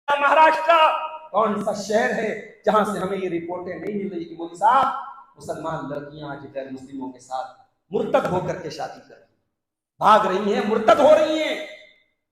महाराष्ट्र कौन सा शहर है जहां से हमें ये रिपोर्टें नहीं मिल रही कि मौलवी साहब मुसलमान लड़कियां आज गैर मुस्लिमों के साथ मुर्तद होकर के शादी कर रही, भाग रही हैं, मुर्तद हो रही हैं।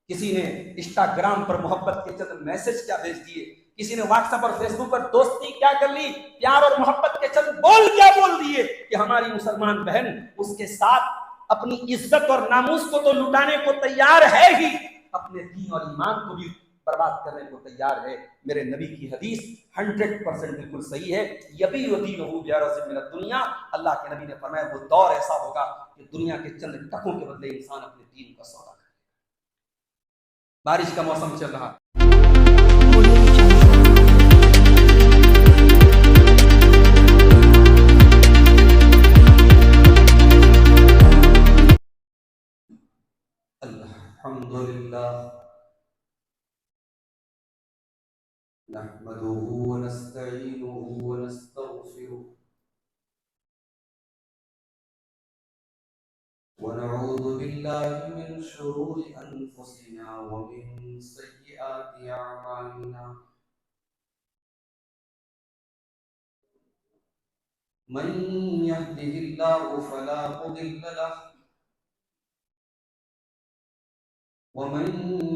किसी ने इंस्टाग्राम पर मोहब्बत के चंद मैसेज क्या भेज दिए, किसी ने व्हाट्सएप और फेसबुक पर दोस्ती क्या कर ली, प्यार और मोहब्बत के चंद बोल क्या बोल दिए कि हमारी मुसलमान बहन उसके साथ अपनी इज्जत और नामूस को तो लुटाने को तैयार है ही, अपने दीन और ईमान को भी बर्बाद करने को तैयार है। मेरे नबी की हदीस 100% बिल्कुल सही है। यबी यदीनहु बिअरज़िन मिनद दुनिया, अल्लाह के नबी ने फरमाया वो दौर ऐसा होगा कि दुनिया के चंद टकों के बदले इंसान अपने दीन का सौदा करेगा। बारिश का मौसम चल रहा, अल्हम्दुलिल्लाह नहमदुहु व नस्तईनुहु व नस्तगफिरुह व नऊज़ु बिल्लाहि मिन शुरूरि अनफुसिना व मिन सय्यिआति अअमालिना। मन यहदिहिल्लाहु फला मुदिल्ल लहु व मन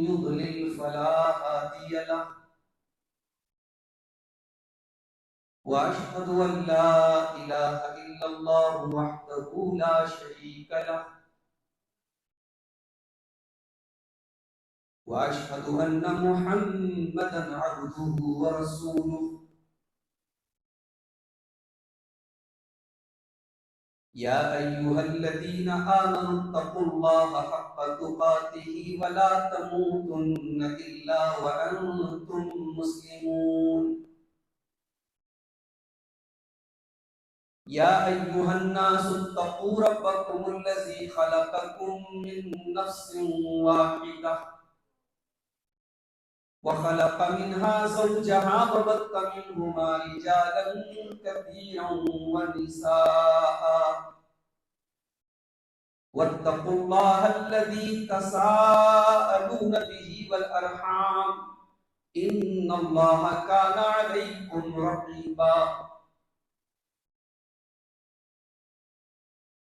युद्लिल फला हादिय लहु व अशहदु अन ला इलाहा इल्लल्लाहु वहदहु ला शरीक लहु व अशहदु अन्न मुहम्मदन अब्दुहु व रसूलुहु। या अय्युहल्लज़ीना आमनु तक़ुल्लाहा हक़्क़ तुक़ातिही व ला तमूतुन्न इल्ला व अंतुम मुस्लिमून। या अय्युहन्नासु तक़ू रब्बकुमुल्लज़ी ख़लक़कुम मिन नफ़्सिन वाहिदह व ख़लक़ मिन्हा ज़ौजहा व बत्त मिन्हुमा रिजालन कसीरन व निसाअ वत्तक़ुल्लाहल्लज़ी तसाअलून बिही वल अरहाम इन्नल्लाहा काना अलैकुम रक़ीबा।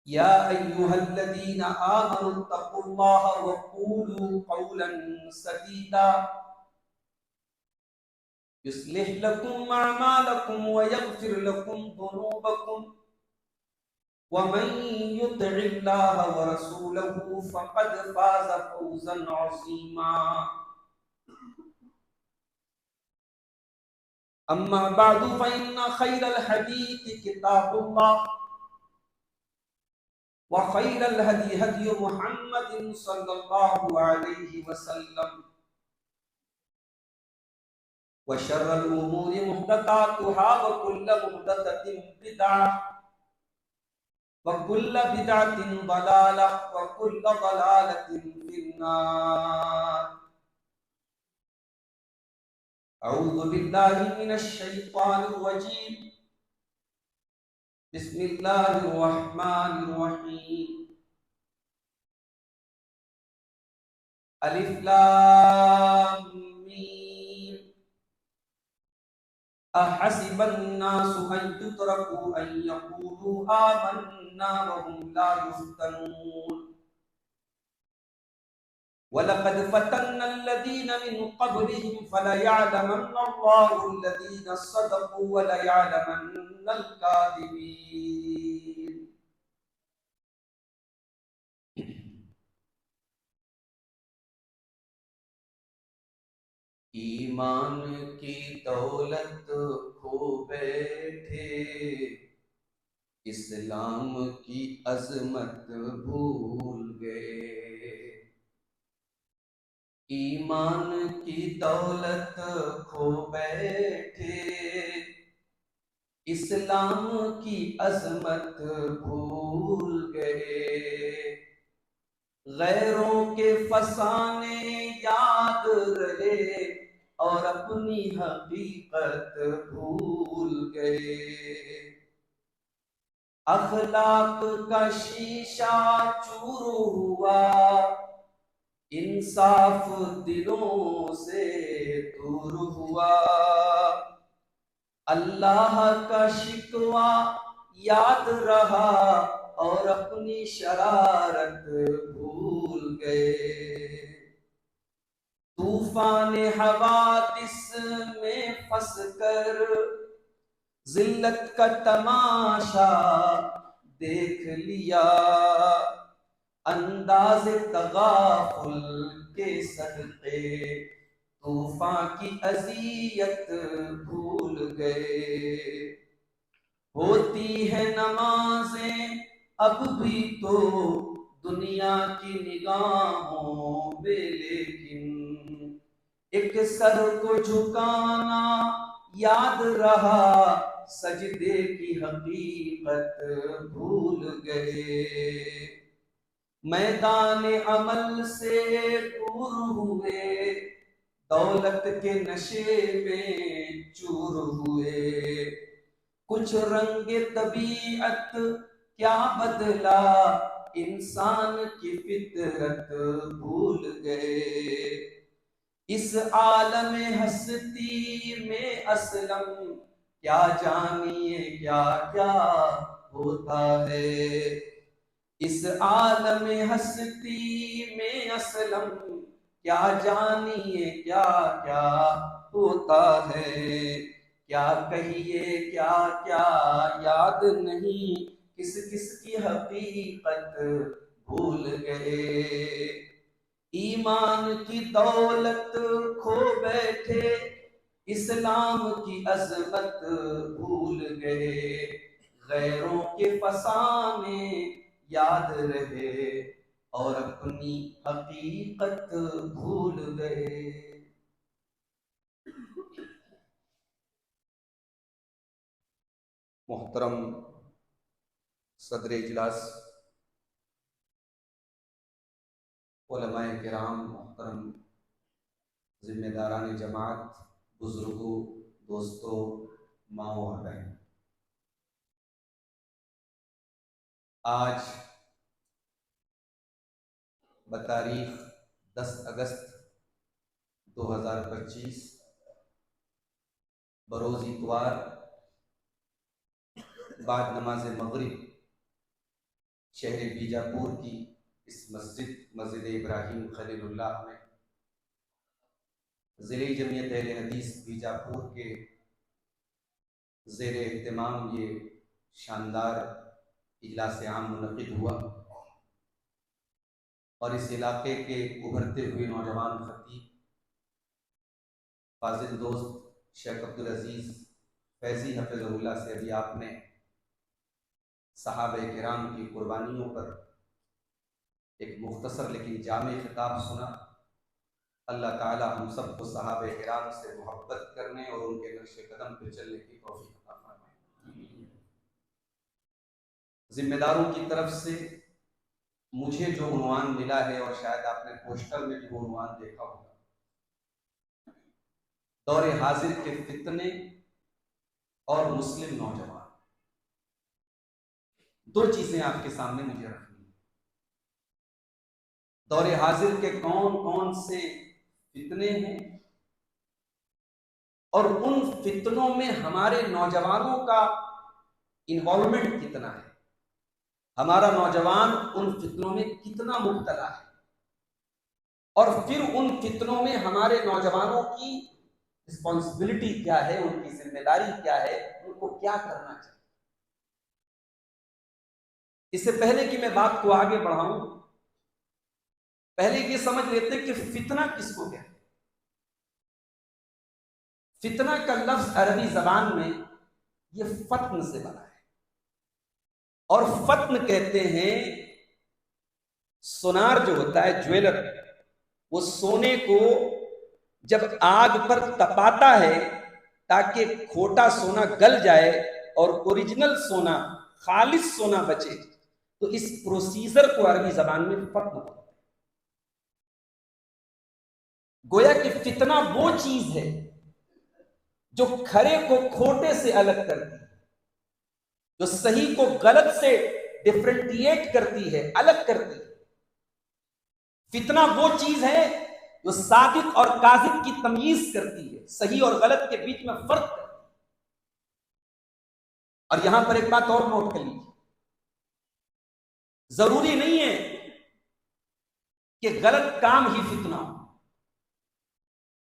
या अय्युहल्लज़ीना आमनु तक़ुल्लाहा व क़ूलू क़ौलन सदीदा युस्लिह लकुम अअमालकुम व यग़फिर लकुम ज़ुनूबकुम व मन युतिइल्लाहा व रसूलहु फ़क़द फ़ाज़ फ़ौज़न अज़ीमा। अम्मा बअदु फ़इन्न ख़ैरल हदीथि किताबुल्लाह व ख़ैरल हदी हदी मुहम्मदिन सल्लल्लाहु अलैहि वसल्लम व शर्रल उमूरि मुहदसातुहा व कुल्लु मुहदसतिन बिदअह व कुल्लु बिदअतिन दलालह व कुल्लु दलालतिन फिन्नार। अऊज़ु बिल्लाहि मिनश शैतानिर रजीम। बिस्मिल्लाहिर रहमानिर रहीम। अलिफ लाम मीम। अहसिबन नासु अन युतरकू अन यक़ूलू आमन्ना व हुम ला युफ्तनून। वलक़द फ़तन्नल लज़ीना मिन क़ब्लिहिम फ़लयअलमन्नल्लाहु अल्लज़ीना सदक़ू व लयअलमन्नल काज़िबीन। ईमान की दौलत खो बैठे, इस्लाम की अज़मत भूल गए। ईमान की दौलत खो बैठे, इस्लाम की अज़मत भूल गए। गैरों के फसाने याद रहे और अपनी हकीकत भूल गए। अखलाक का शीशा चूर हुआ, इंसाफ दिलों से दूर अल्लाह का शिकवा याद रहा और अपनी शरारत भूल गए। तूफान हवादिस में फंस कर जिल्लत का तमाशा देख लिया। अंदाज तगाफुल के सदके तूफान की अजियत भूल गए। होती है नमाजें अब भी तो दुनिया की निगाहों में, लेकिन एक सर को झुकाना याद रहा, सजदे की हकीकत भूल गए। मैदान अमल से दूर हुए, दौलत के नशे में चूर हुए। कुछ रंग तबीयत क्या बदला, इंसान की फितरत भूल गए। इस आलम हस्ती में असलम क्या जानिए क्या क्या होता है। इस आलम हस्ती में असलम क्या जानिए क्या क्या होता है। क्या कहिए क्या क्या याद नहीं, किस किस की हकीकत भूल गए। ईमान की दौलत खो बैठे, इस्लाम की अजमत भूल गए। गैरों के फसाने याद रहे और अपनी हकीकत भूल गए। मोहतरम सदर इजलास, उलमाए किराम, मोहतरम जिम्मेदारान जमात, बुजुर्गों, दोस्तों, माओ और बहन, आज बतारीख 10 अगस्त 2025 बरोज़ इतवार बाद नमाज मगरिब शहर बीजापुर की इस मस्जिद इब्राहिम खलीलुल्लाह में ज़िले जमीयत अहले हदीस बीजापुर के ज़ेर एहतमाम ये शानदार इजलास आम मुनक़िद हुआ और इस इलाके के उभरते हुए नौजवान खतीब फाजिल दोस्त शेख अब्दुल अजीज़ फैज़ी हफ़िज़हुल्लाह से अभी आपने सहाबे किराम की कुर्बानियों पर एक मुख्तसर लेकिन जामे खिताब सुना। अल्लाह ताला हम सबको सहाबे किराम से मोहब्बत करने और उनके नक्शे कदम पर चलने की तौफीक अता फरमाए। जिम्मेदारों की तरफ से मुझे जो उन्वान मिला है, और शायद आपने पोस्टर में भी वो उन्वान देखा होगा, दौरे हाजिर के फितने और मुस्लिम नौजवान, दो चीजें आपके सामने मुझे रखनी है। दौरे हाजिर के कौन कौन से फितने हैं और उन फितनों में हमारे नौजवानों का इन्वॉल्वमेंट कितना है, हमारा नौजवान उन फितनों में कितना मुब्तला है, और फिर उन फितनों में हमारे नौजवानों की रिस्पॉन्सिबिलिटी क्या है, उनकी जिम्मेदारी क्या है, उनको क्या करना चाहिए। इससे पहले कि मैं बात को आगे बढ़ाऊं, पहले ये समझ लेते हैं कि फितना किसको कहते हैं। फितना का लफ्ज अरबी जबान में ये फत्न से बना है, और फत्न कहते हैं सोनार जो होता है, ज्वेलर, वो सोने को जब आग पर तपाता है ताकि खोटा सोना गल जाए और ओरिजिनल सोना, खालिस सोना बचे, तो इस प्रोसीजर को अरबी जबान में फत्न कहते हैं। गोया कि फितना वो चीज है जो खरे को खोटे से अलग करती है, जो सही को गलत से डिफरेंटिएट करती है, अलग करती है। फितना वो चीज है जो सादिक और काजिब की तमीज करती है, सही और गलत के बीच में फर्क करती है। और यहां पर एक बात और नोट कर लीजिए, जरूरी नहीं है कि गलत काम ही फितना हो।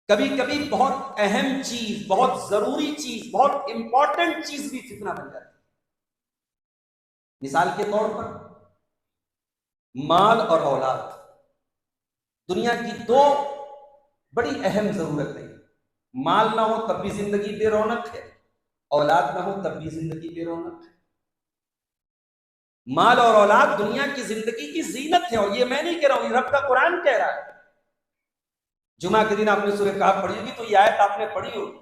कभी कभी बहुत अहम चीज, बहुत जरूरी चीज, बहुत इंपॉर्टेंट चीज भी फितना बन जाती है। मिसाल के तौर पर माल और औलाद, दुनिया की दो बड़ी अहम जरूरत है। माल ना हो तब भी जिंदगी बेरौनक है, औलाद ना हो तब भी जिंदगी बेरौनक है। माल और औलाद दुनिया की जिंदगी की जीनत है, और ये मैं नहीं कह रहा हूं, ये रब का कुरान कह रहा है। जुमा के दिन आपने सूरह कहफ पढ़ी होगी, तो ये आयत आपने पढ़ी होगी,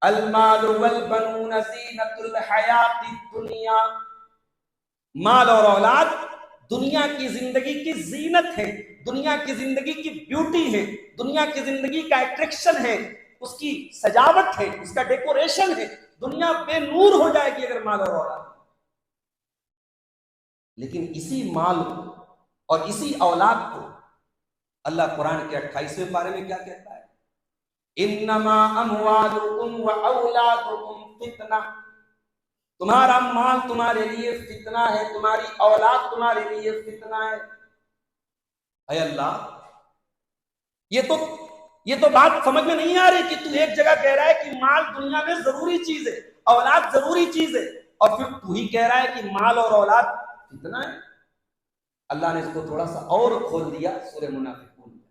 अल मालु वल बनून ज़ीनतुल हयातिद दुनिया। माल और औलाद दुनिया की जिंदगी की जीनत है, दुनिया की जिंदगी की ब्यूटी है, दुनिया की जिंदगी का अट्रैक्शन है, उसकी सजावट है, उसका डेकोरेशन है। दुनिया बेनूर हो जाएगी अगर माल और औलाद। लेकिन इसी माल और इसी औलाद को अल्लाह कुरान के 28वें पारे में क्या कहता है, इन्नमा अमवालुकुम व औलादुकुम फितना। तुम्हारा माल तुम्हारे लिए फितना है, तुम्हारी औलाद तुम्हारे लिए फितना है। अरे अल्लाह, ये तो बात समझ में नहीं आ रही कि तू एक जगह कह रहा है कि माल दुनिया में जरूरी चीज है, औलाद जरूरी चीज है, और फिर तू ही कह रहा है कि माल और औलाद फितना है। अल्लाह ने इसको थोड़ा सा और खोल दिया सूरह मुनाफिकून में,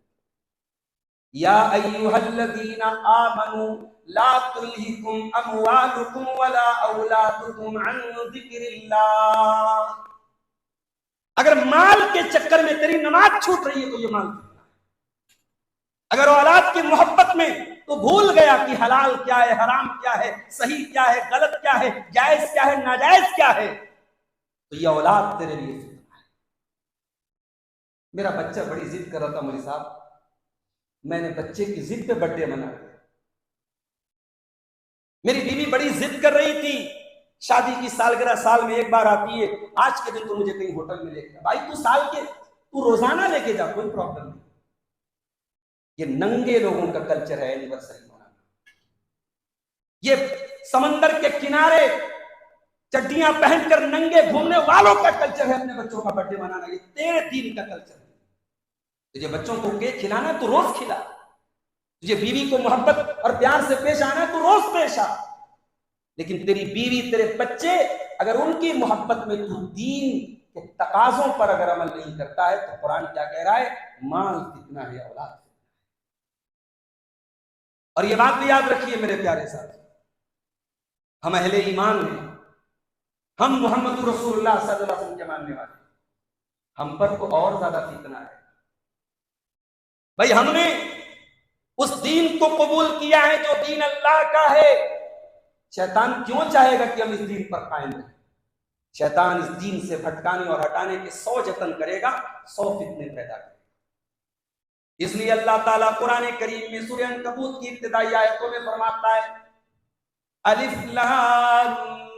या अय्युहल्लज़ीना आमनू ला तुल्हिकुम अमवालुकुम वला औलादुकुम अन ज़िक्रिल्लाह। अगर माल के चक्कर में तेरी नमाज छूट रही है तो ये माल फितना है। अगर औलाद की मोहब्बत में तो भूल गया कि हलाल क्या है, हराम क्या है, सही क्या है, गलत क्या है, जायज क्या है, नाजायज क्या है, तो ये औलाद तेरे लिए फितना है। मेरा बच्चा बड़ी जिद कर रहा था, मौलवी साहब, मैंने बच्चे की जिद पे बर्थडे मना दिया। मेरी बीवी बड़ी जिद कर रही थी, शादी की सालगिरह साल में एक बार आती है, आज के दिन तो मुझे कहीं होटल में लेके, भाई तू रोजाना लेके जा, कोई प्रॉब्लम नहीं। ये नंगे लोगों का कल्चर है एनिवर्सरी मनाना। ये समंदर के किनारे चड्डियां पहनकर नंगे घूमने वालों का कल्चर है अपने बच्चों का बर्थडे मनाना। ये तेरे दीन का कल्चर है। तुझे बच्चों को केक खिलाना है तो रोज खिला, तुझे बीवी को मोहब्बत और प्यार से पेश आना है तो रोज पेश आ। लेकिन तेरी बीवी, तेरे बच्चे, अगर उनकी मोहब्बत में तू दीन के तकाजों पर अगर अमल नहीं करता है तो कुरान क्या कह रहा है, माल फितना है, औलाद फितना है। और ये बात भी याद रखिए मेरे प्यारे साथी, हम अहले ईमान हैं, हम मोहम्मद रसूलुल्लाह सल्लल्लाहु अलैहि वसल्लम के मानने वाले, हम पर तो और ज्यादा फितना है। भाई हमने उस दीन को कबूल किया है जो दीन अल्लाह का है। शैतान क्यों चाहेगा कि हम इस दीन पर कायम रहें? शैतान इस दीन से भटकाने और हटाने के 100 जतन करेगा, 100 फितने पैदा करेगा। इसलिए अल्लाह ताला कुरान करीम में सूरह अनकबूत की इब्तिदाई आयतों में फरमाता है, अलिफ लाम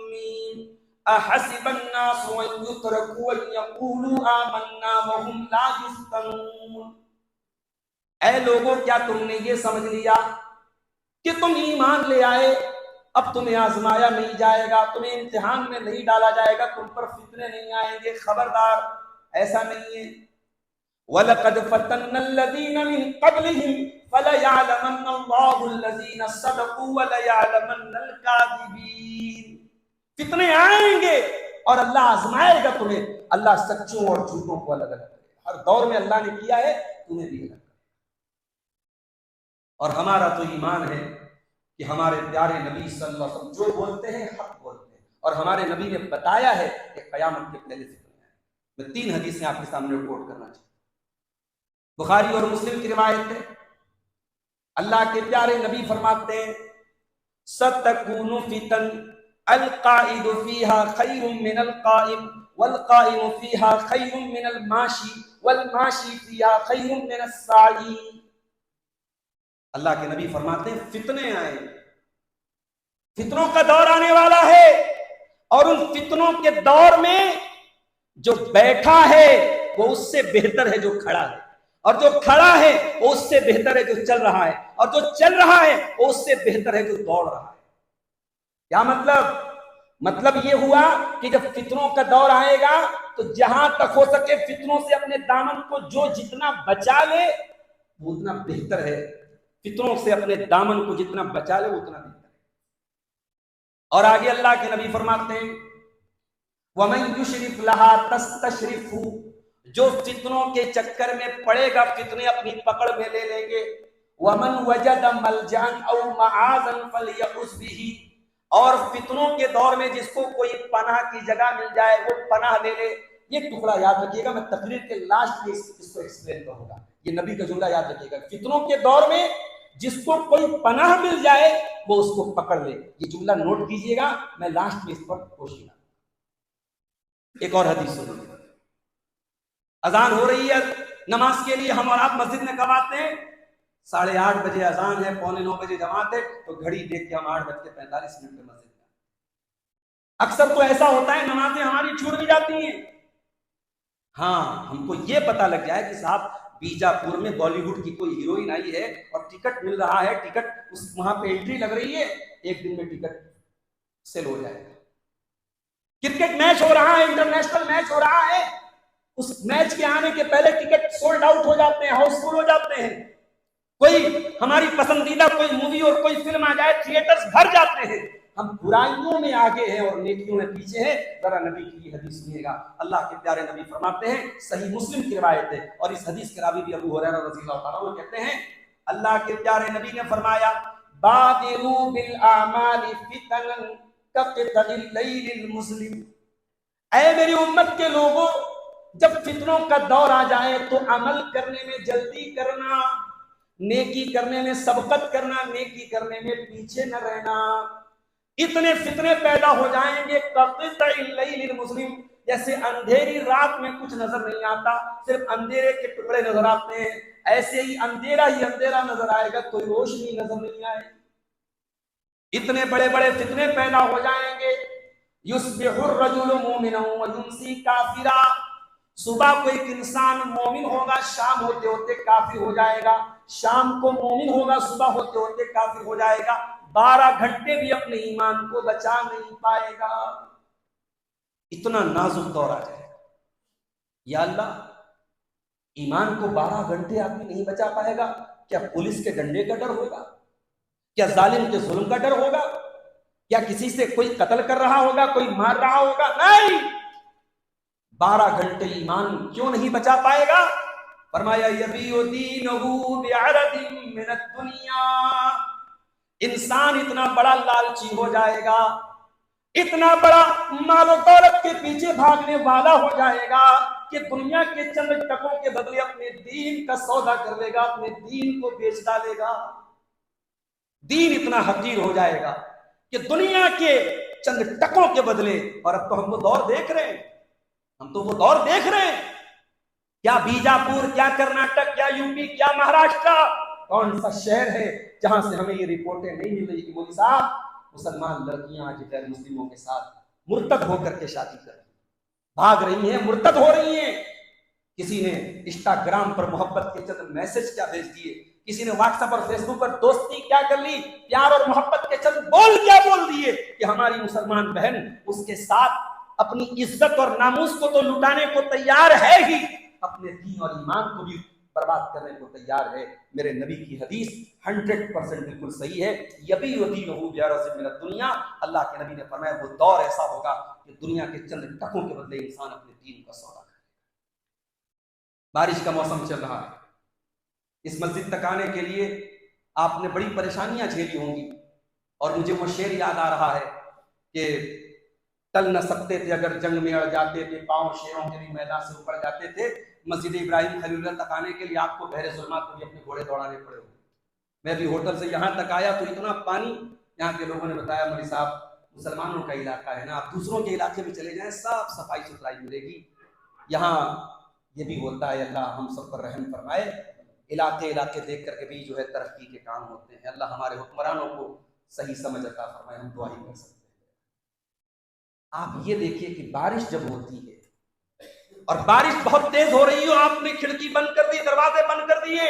मीम अहसिबन नासु अन युतरकू अन यक़ूलू आमन्ना व हुम ला युफ्तनून। ऐ लोगों, क्या तुमने ये समझ लिया कि तुम ईमान ले आए, अब तुम्हें आजमाया नहीं जाएगा, तुम्हें इम्तिहान में नहीं डाला जाएगा, तुम पर फितने नहीं आएंगे? खबरदार, ऐसा नहीं है। वलक़द फ़तन्नल्लज़ीना मिन क़ब्लिहिम फ़लयअलमन्नल्लाहुल्लज़ीना सदक़ू वलयअलमन्नल काज़िबीन। फितने आएंगे और अल्लाह आजमाएगा तुम्हें। अल्लाह सच्चों और झूठों को अलग अलग करेगा। हर दौर में अल्लाह ने किया है, तुम्हें भी अलग। और हमारा तो ईमान है कि हमारे प्यारे नबी सल्लल्लाहु अलैहि वसल्लम जो बोलते हैं हक बोलते हैं, और हमारे नबी ने बताया है कि क़यामत के पहले फितने आए। मैं 3 हदीसें आपके सामने कोट करना चाहता हूं। बुखारी और मुस्लिम की रिवायत है, अल्लाह के प्यारे नबी फरमाते हैं, सतकूनु फितन अल काइदु फीहा खैरुम मिनल काइम वल काइमु फीहा खैरुम मिनल माशी वल माशी फीहा खैरुम मिनस साई। अल्लाह के नबी फरमाते हैं, फितने आए, फितनों का दौर आने वाला है, और उन फितनों के दौर में जो बैठा है वो उससे बेहतर है जो खड़ा है, और जो खड़ा है वो उससे बेहतर है जो चल रहा है, और जो चल रहा है वो उससे बेहतर है जो दौड़ रहा है। क्या मतलब? मतलब ये हुआ कि जब फितनों का दौर आएगा तो जहां तक हो सके फितनों से अपने दामन को जो जितना बचा ले वो उतना बेहतर है। फितनों से अपने दामन को जितना बचा ले वो उतना बेहतर है। और आगे अल्लाह के नबी फरमाते हैं, वमन युशरिफ लहा तस्तशरिफहु, जो फितनों के चक्कर में पड़ेगा फितने अपनी पकड़ में ले लेंगे। वमन वजद मलजान औ मआज़न फलयउस बिही, और फितनों के दौर में जिसको कोई पनाह की जगह मिल जाए वो पनाह ले ले। ये टुकड़ा याद रखिएगा, मैं तकरीर के लास्ट में इसको एक्सप्लेन करूंगा। ये नबी का जुमला याद रखिएगा, फितनों के दौर में जिसको कोई पनाह मिल जाए वो उसको पकड़ ले। ये जुमला नोट कीजिएगा, मैं लास्ट में इस पर कोशिश। एक और हदीस सुनिए। अजान हो रही है नमाज के लिए, हम और आप मस्जिद में कब आते हैं? 8:30 बजे अजान है, 8:45 बजे जमात है, तो घड़ी देख के हम 8:45 पे मस्जिद में। अक्सर तो ऐसा होता है नमाजें हमारी छूट भी जाती हैं। हाँ, हमको ये पता लग जाए कि साहब बीजापुर में बॉलीवुड की कोई हीरोइन आई है और टिकट मिल रहा है, टिकट उस वहां पे एंट्री लग रही है, एक दिन में टिकट सेल हो जाएगा। क्रिकेट मैच हो रहा है, इंटरनेशनल मैच हो रहा है, उस मैच के आने के पहले टिकट सोल्ड आउट हो जाते हैं, हाउसफुल हो जाते हैं। कोई हमारी पसंदीदा कोई मूवी और कोई फिल्म आ जाए, थिएटर्स भर जाते हैं। हम बुराइयों में आगे हैं और नेकियों में पीछे हैं। जरा नबी की हदीस सुनिएगा। अल्लाह के प्यारे नबी फरमाते हैं, सही मुस्लिम की रिवायत है और इस हदीस के रावी भी अबू हुरैरा रज़ियल्लाहु ताला अन्हु कहते हैं, अल्लाह के प्यारे नबी ने फरमाया, बादिरू बिल आमाली फितनन कक़ितलिल लैलिल मुस्लिम। ऐ मेरी उम्मत के लोगों, जब फितनों का दौर आ जाए तो अमल करने में जल्दी करना, नेकी करने में सबकत करना, नेकी करने में पीछे न रहना। इतने फितने पैदा हो जाएंगे कक़ितलिल लैलिल मुस्लिम, जैसे अंधेरी रात में कुछ नजर नहीं आता, सिर्फ अंधेरे के टुकड़े नजर आते हैं, ऐसे ही अंधेरा नजर आएगा, कोई रोशनी नजर नहीं आएगी। इतने बड़े बड़े फितने पैदा हो जाएंगे। युस्बिहुर रजुलु मुमिनन व युमसी काफिरा, सुबह को एक इंसान मोमिन होगा, शाम होते होते काफिर हो जाएगा। शाम को मोमिन होगा, सुबह होते होते काफिर हो जाएगा। 12 घंटे भी अपने ईमान को बचा नहीं पाएगा। इतना नाजुक दौर आ जाएगा। या अल्लाह, ईमान को 12 घंटे आदमी नहीं बचा पाएगा? क्या पुलिस के डंडे का डर होगा? क्या जालिम के जुल्म का डर होगा? क्या किसी से कोई कत्ल कर रहा होगा, कोई मार रहा होगा? नहीं, 12 घंटे ईमान क्यों नहीं बचा पाएगा? फरमाया, यबीउ दीनहु बिअरदिन मिनद दुनिया, इंसान इतना बड़ा लालची हो जाएगा, इतना बड़ा मालो दौलत के पीछे भागने वाला हो जाएगा कि दुनिया के चंद टकों के बदले अपने दीन का सौदा कर लेगा, अपने दीन को बेच डालेगा। दीन इतना हकीर हो जाएगा कि दुनिया के चंद टकों के बदले, और अब तो हम वो दौर देख रहे हैं, क्या बीजापुर, क्या कर्नाटक, क्या यूपी, क्या महाराष्ट्र, कौन सा शहर है जहां से हमें ये रिपोर्टें नहीं मिल रही कि मौलवी साहब मुसलमान लड़कियां आज गैर मुस्लिमों के साथ मुर्तद होकर के शादी कर रही, भाग रही हैं, मुर्तद हो रही हैं। किसी ने इंस्टाग्राम पर मोहब्बत के चंद मैसेज क्या भेज दिए, किसी ने व्हाट्सएप और फेसबुक पर दोस्ती क्या कर ली, प्यार और मोहब्बत के चंद बोल क्या बोल दिए कि हमारी मुसलमान बहन उसके साथ अपनी इज्जत और नामूस को तो लुटाने को तैयार है ही, अपने दीन और ईमान को भी बर्बाद करने को तैयार है। मेरे नबी की हदीस 100% बिल्कुल सही है। यबीउ दीनहु बिअरदिन मिनद दुनिया, अल्लाह के नबी ने फरमाया वो दौर ऐसा होगा कि दुनिया के चंद टकों के बदले इंसान अपने दीन का सौदा करे। बारिश का मौसम चल रहा है, इस मस्जिद तक आने के लिए आपने बड़ी परेशानियां झेली होंगी, और मुझे वो शेर याद आ रहा है कि टल न सकते थे अगर जंग में अड़ जाते थे, पांव शेरों के भी मैदान से ऊपर जाते थे। मस्जिद इब्राहिम खलीलुल्लाह तक आने के लिए आपको बहरे जुल्मात को भी अपने घोड़े दौड़ाने पड़े होंगे। मैं भी होटल से यहाँ तक आया तो इतना पानी, यहाँ के लोगों ने बताया मौलवी साहब मुसलमानों का इलाका है ना, आप दूसरों के इलाके में चले जाएं, साफ सफाई सुथराई मिलेगी। यहाँ ये भी होता है, अल्लाह हम सब पर रहम फरमाए। इलाके इलाके देख करके भी जो है तरक्की के काम होते हैं। अल्लाह हमारे हुक्मरानों को सही समझ अता फरमाए, हम दुआ ही कर सकते हैं। आप ये देखिए कि बारिश जब होती है और बारिश बहुत तेज हो रही हो, आपने खिड़की बंद कर दी, दरवाजे बंद कर दिए,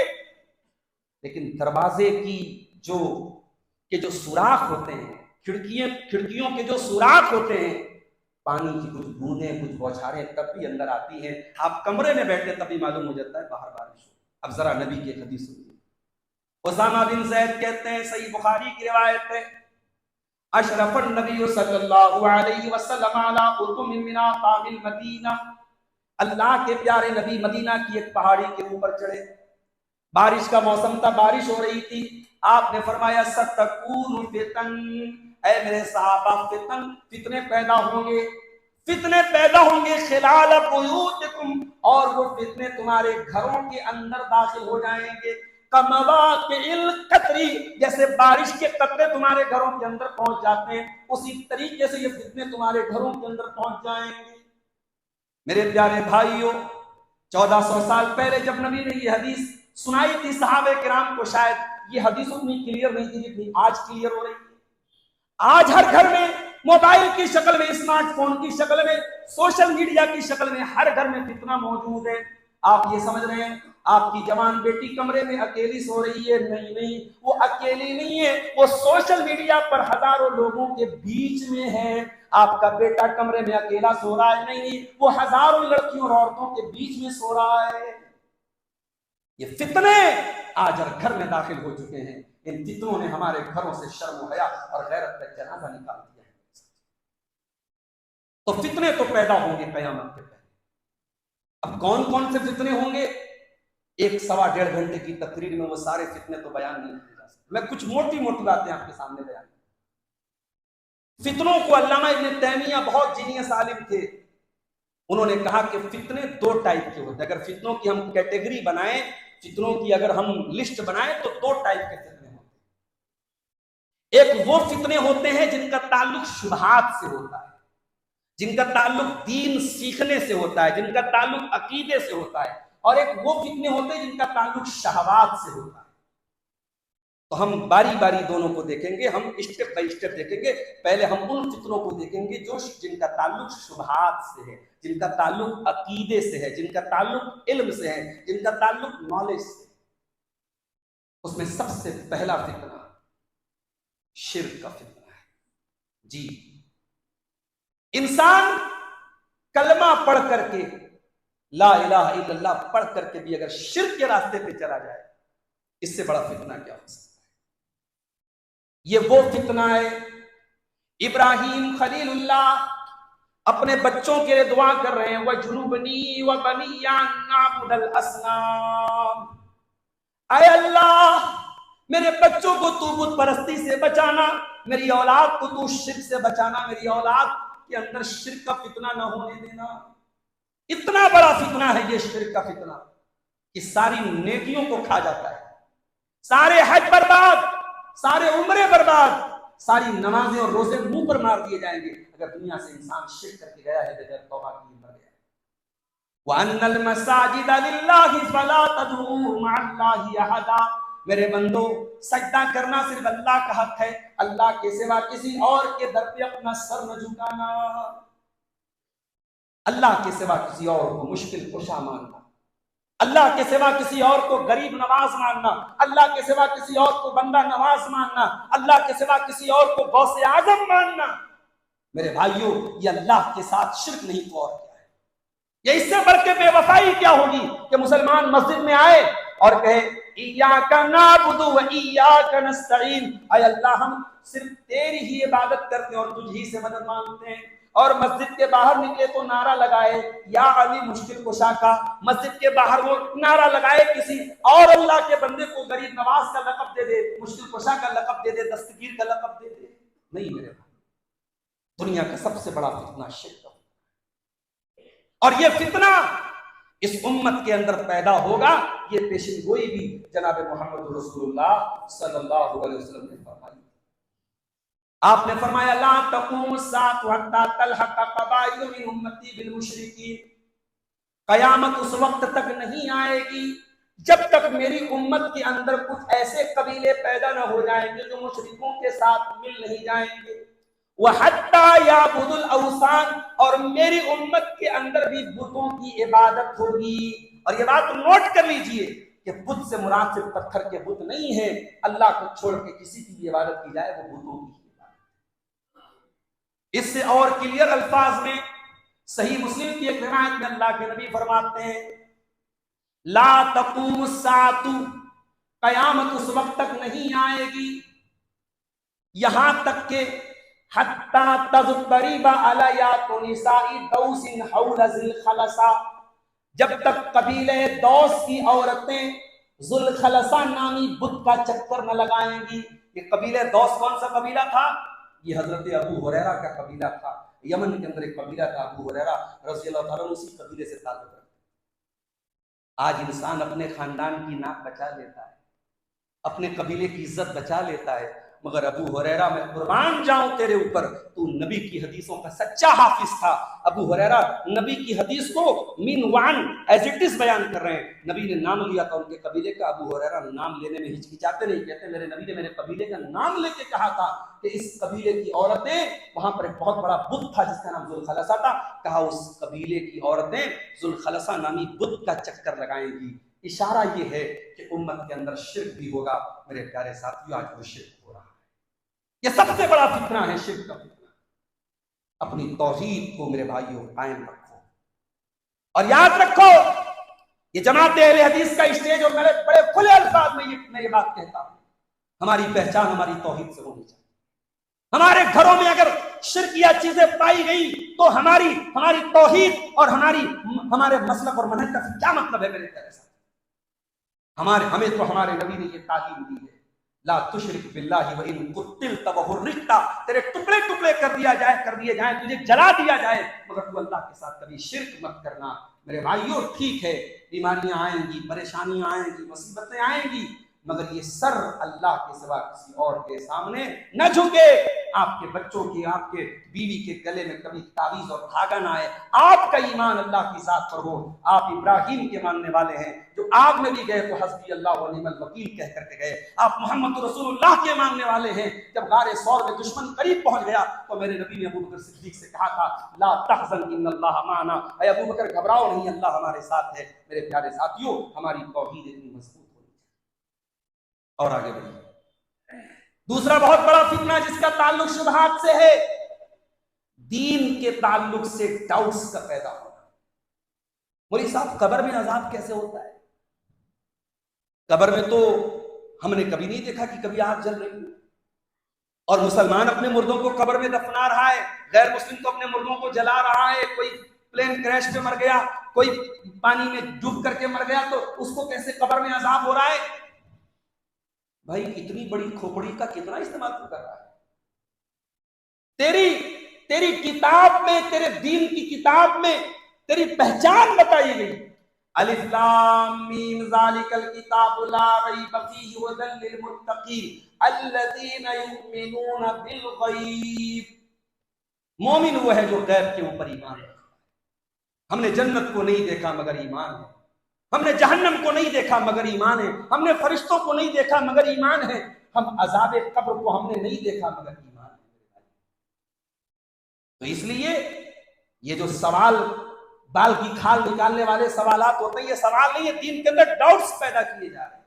लेकिन दरवाजे की जो सुराख होते हैं खिड़कियों के जो सुराख होते हैं, पानी की कुछ बूंदें, कुछ बौछारें तब भी अंदर आती हैं। आप कमरे में बैठे तभी मालूम हो जाता है बाहर बारिश हो। अब जरा नबी की हदीस सुनिए। उसामा बिन ज़ैद कहते हैं, सही बुखारी की रिवायत है, अशरफन नबी सल्लल्लाहु अलैहि वसल्लम अला कुतुम मिन अतामिल मदीना, अल्लाह के प्यारे नबी मदीना की एक पहाड़ी के ऊपर चढ़े। बारिश का मौसम था, बारिश हो रही थी। आपने फरमाया सतकून फितन, ऐ मेरे सहाबा फितने पैदा होंगे, फितने पैदा होंगे खिलाल बुयूतिकुम, और वो फितने तुम्हारे घरों के अंदर दाखिल हो जाएंगे। कमवाकिल कतरी, जैसे बारिश के कतरे तुम्हारे घरों के अंदर पहुंच जाते हैं, उसी तरीके से ये फितने तुम्हारे घरों के अंदर पहुंच जाएंगे। मेरे प्यारे भाइयों, 1400 साल पहले जब नबी ने ये हदीस सुनाई थी सहाबे किराम को, शायद ये हदीस उतनी क्लियर नहीं थी जितनी आज क्लियर हो रही है। आज हर घर में मोबाइल की शक्ल में, स्मार्टफोन की शक्ल में, सोशल मीडिया की शक्ल में हर घर में फितना मौजूद है। आप ये समझ रहे हैं आपकी जवान बेटी कमरे में अकेली सो रही है? नहीं नहीं, वो अकेली नहीं है, वो सोशल मीडिया पर हजारों लोगों के बीच में है। आपका बेटा कमरे में अकेला सो रहा है? नहीं, वो हजारों लड़कियों और औरतों के बीच में सो रहा है। ये फितने आज हर घर में दाखिल हो चुके हैं। इन फितनों ने हमारे घरों से शर्म हया और गैरत का जनाजा निकाल दिया है। तो फितने तो पैदा होंगे कयामत के पहले। अब कौन कौन से फितने होंगे, 1-1.5 घंटे की तकरीर में वो सारे फितने तो बयान नहीं किए जा सकते। मैं कुछ मोटी मोटी बातें आपके सामने बयान। फितनों को अल्लामा इब्न तैमिया बहुत जीनियस आलिम थे, उन्होंने कहा कि फितने 2 टाइप के होते हैं। अगर फितनों की हम कैटेगरी बनाएं, फितनों की अगर हम लिस्ट बनाएं तो 2 टाइप के फितने होते हैं। एक वो फितने होते हैं जिनका ताल्लुक शुबहात से होता है, जिनका ताल्लुक दीन सीखने से होता है, जिनका ताल्लुक अकीदे से होता है, और एक वो फितने होते हैं जिनका ताल्लुक शहवात से होता है। तो हम बारी बारी दोनों को देखेंगे, हम स्टेप बाय स्टेप देखेंगे। पहले हम उन फितनों को देखेंगे जो जिनका ताल्लुक शुबहात से है, जिनका ताल्लुक अकीदे से है, जिनका ताल्लुक इल्म से है, जिनका ताल्लुक नॉलेज से। उसमें सबसे पहला फितना शिर्क का फितना है। जी, इंसान कलमा पढ़ करके, ला इलाहा इल्लल्लाह पढ़ करके भी अगर शिर्क के रास्ते पे चला जाए, इससे बड़ा फितना क्या हो सकता है। ये वो फितना है, इब्राहिम खलीलुल्लाह अपने बच्चों के लिए दुआ कर रहे हैं, वह जुनूबनी व बनिया नाबुदल असनाम, आए अल्लाह मेरे बच्चों को तू बुत परस्ती से बचाना, मेरी औलाद को तू शिर्क से बचाना, मेरी औलाद के अंदर शिर्क का फितना ना होने देना। इतना बड़ा फितना है ये शिर्क का फितना कि सारी नेकियों को खा जाता है, सारे हज बर्बाद, सारे उम्रे बर्बाद, सारी नमाजें और रोजे मुंह पर मार दिए जाएंगे अगर दुनिया से इंसान शिर्क करके गया है, बगैर तौबा किए मर गया। वअन्नल मसाजिद लिल्लाहि फला तदऊ मअल्लाहि अहदा, मेरे बंदो सजदा करना सिर्फ अल्लाह का हक है, अल्लाह के सिवा किसी और के दर पे अपना सर न झुकाना, अल्लाह के सिवा किसी और को मुश्किल कुशा मानना, अल्लाह के सिवा किसी और को गरीब नवाज मानना, अल्लाह के सिवा किसी और को बंदा नवाज मानना, अल्लाह के सिवा किसी और को गौसे आजम मानना, मेरे भाइयों ये अल्लाह के साथ शिर्क नहीं तो और क्या है। ये इससे बढ़ के बेवफाई क्या होगी कि मुसलमान मस्जिद में आए और कहे इय्याका नअबुदु व इय्याका नस्तईन, ऐ अल्लाह हम सिर्फ तेरी ही इबादत करते हैं और तुझ ही से मदद मांगते हैं, और मस्जिद के बाहर निकले तो नारा लगाए या अली मुश्किल कुशा का, मस्जिद के बाहर वो नारा लगाए किसी और अल्लाह के बंदे को गरीब नवाज का लक़ब दे दे, मुश्किल कुशा का लक़ब दे दे, दस्तगीर का लक़ब दे दे। नहीं मेरे भाई, दुनिया का सबसे बड़ा फितना शिर्क है, और ये फितना इस उम्मत के अंदर पैदा होगा, ये पेशिन गोई भी जनाब मोहम्मद रसूलुल्लाह सल्लल्लाहु अलैहि वसल्लम ने फरमाई। आपने फरमाया ला तक़ूमु अस्साअतु हत्ता तल्हक़ क़बाइलु मिन उम्मती बिल मुशरिकीन, कयामत उस वक्त तक नहीं आएगी जब तक मेरी उम्मत के अंदर कुछ ऐसे कबीले पैदा न हो जाएंगे जो मुशरिकों के साथ मिल नहीं जाएंगे, वह हत्ता याबुदुल औसान, और मेरी उम्मत के अंदर भी बुतों की इबादत होगी। और ये बात नोट कर लीजिए कि बुत से मुराद सिर्फ पत्थर के बुत नहीं है, अल्लाह को छोड़ के किसी की भी इबादत की जाए वो बुतों की इबादत। इससे और क्लियर अल्फाज में सही मुस्लिम की एक रिवायत में अल्लाह के नबी फरमाते हैं, ला तकूम सातु, कयामत उस वक्त तक नहीं आएगी यहां तक के हत्ता तज़तरीबा अलया तो निसाई दौसिन हौल ज़िल खलसा, जब तक कबीले दौस की औरतें जुल खलसा नामी बुत का चक्कर न लगाएंगी। ये कबीले दौस कौन सा कबीला था? ये हजरत अबू हुरैरा का कबीला था। यमन के अंदर एक कबीला था अबू हुरैरा रज़ी अल्लाह ताला, उसी कबीले से ताल्लुक रखते। आज इंसान अपने खानदान की नाक बचा लेता है, अपने कबीले की इज्जत बचा लेता है, मगर अबू हुरैरा मैं कुर्बान जाऊं तेरे ऊपर, तू नबी की हदीसों का सच्चा हाफिज था। अबू हुरैरा नबी की हदीस को मीन वन एज इट इज बयान कर रहे हैं। नबी ने नाम लिया था उनके कबीले का, अबू हुरैरा नाम लेने में हिचकिचाते नहीं, कहते मेरे नबी ने मेरे कबीले का नाम लेके कहा था कि इस कबीले की औरतें, वहां पर एक बहुत बड़ा बुत था जिसका नाम जुल्खलसा था, कहा उस कबीले की औरतें जुल्खलसा नामी बुत का चक्कर लगाएंगी। इशारा ये है कि उम्मत के अंदर शिर्क भी होगा। मेरे प्यारे साथियों, आज वो शिर्क हो रहा है। ये सबसे बड़ा फितना है, शिर्क का फितना। अपनी तौहीद को मेरे भाइयों कायम रखो और याद रखो, ये जमात अहले हदीस का स्टेज, और मेरे बड़े खुले अल्फाज में मैं ये बात कहता हूं, हमारी पहचान हमारी तौहीद से होनी चाहिए। हमारे घरों में अगर शिर्किया चीजें पाई गई तो हमारी तौहीद और हमारे मसलक और मनहज का क्या मतलब है? मेरे प्यारे साथ, हमें तो हमारे नबी ने ये तालीम दी है, ला तुशरिक बिल्लाहि व इन कुतिलता व हुर्रिकता, तेरे टुकड़े टुकड़े कर दिए जाए, तुझे जला दिया जाए, मगर तू अल्लाह के साथ कभी शिर्क मत करना। मेरे भाइयों, ठीक है बीमारियां आएंगी, परेशानियां आएंगी, मुसीबतें आएंगी, मगर ये सर अल्लाह के सिवा किसी और के सामने न झुके। आपके बच्चों की, आपके बीवी के गले में कभी तावीज और धागा ना आए। आपका ईमान अल्लाह की जात पर हो। आप इब्राहिम के मानने वाले हैं जो आग में भी गए तो हस्बी अल्लाह व निअमल वकील कह करके गए। आप मोहम्मद रसूलुल्लाह के मानने वाले हैं, जब गारे सौर में दुश्मन करीब पहुंच गया तो मेरे नबी ने अबू बकर सिद्दीक से कहा था, ला तहज़न इन्नल्लाह माना, ऐ अबू बकर घबराओ नहीं, अल्लाह हमारे साथ है। मेरे प्यारे साथियों, हमारी तौहीद इतनी मजबूत होनी चाहिए। और आगे बढ़िए, दूसरा बहुत बड़ा फितना जिसका ताल्लुक शुबहात से है, दीन के ताल्लुक से डाउट्स का पैदा होना। मौलवी साहब, कब्र में अजाब कैसे होता है? कब्र में तो हमने कभी नहीं देखा कि कभी आग जल रही है, और मुसलमान अपने मुर्दों को कब्र में दफना रहा है, गैर मुस्लिम तो अपने मुर्दों को जला रहा है। कोई प्लेन क्रैश में मर गया, कोई पानी में डूब करके मर गया, तो उसको कैसे कब्र में अजाब हो रहा है? भाई, इतनी बड़ी खोपड़ी का कितना इस्तेमाल कर रहा है? तेरी किताब में, तेरे दीन की किताब में तेरी पहचान बताई गई, अलिफ लाम मीम ज़ालिकल किताबु ला रैब फीहि हुदल लिल मुत्तक़ीन अल्लज़ीना युमिनूना बिल गैब। मोमिन वो है जो गैब के ऊपर ईमान रखता है। हमने जन्नत को नहीं देखा मगर ईमान है, हमने जहन्नम को नहीं देखा मगर ईमान है, हमने फरिश्तों को नहीं देखा मगर ईमान है, हम अज़ाबे कब्र को हमने नहीं देखा मगर ईमान है। तो इसलिए ये जो सवाल, बाल की खाल निकालने वाले सवालात होते हैं, ये सवाल नहीं है, दीन के अंदर डाउट्स पैदा किए जा रहे हैं।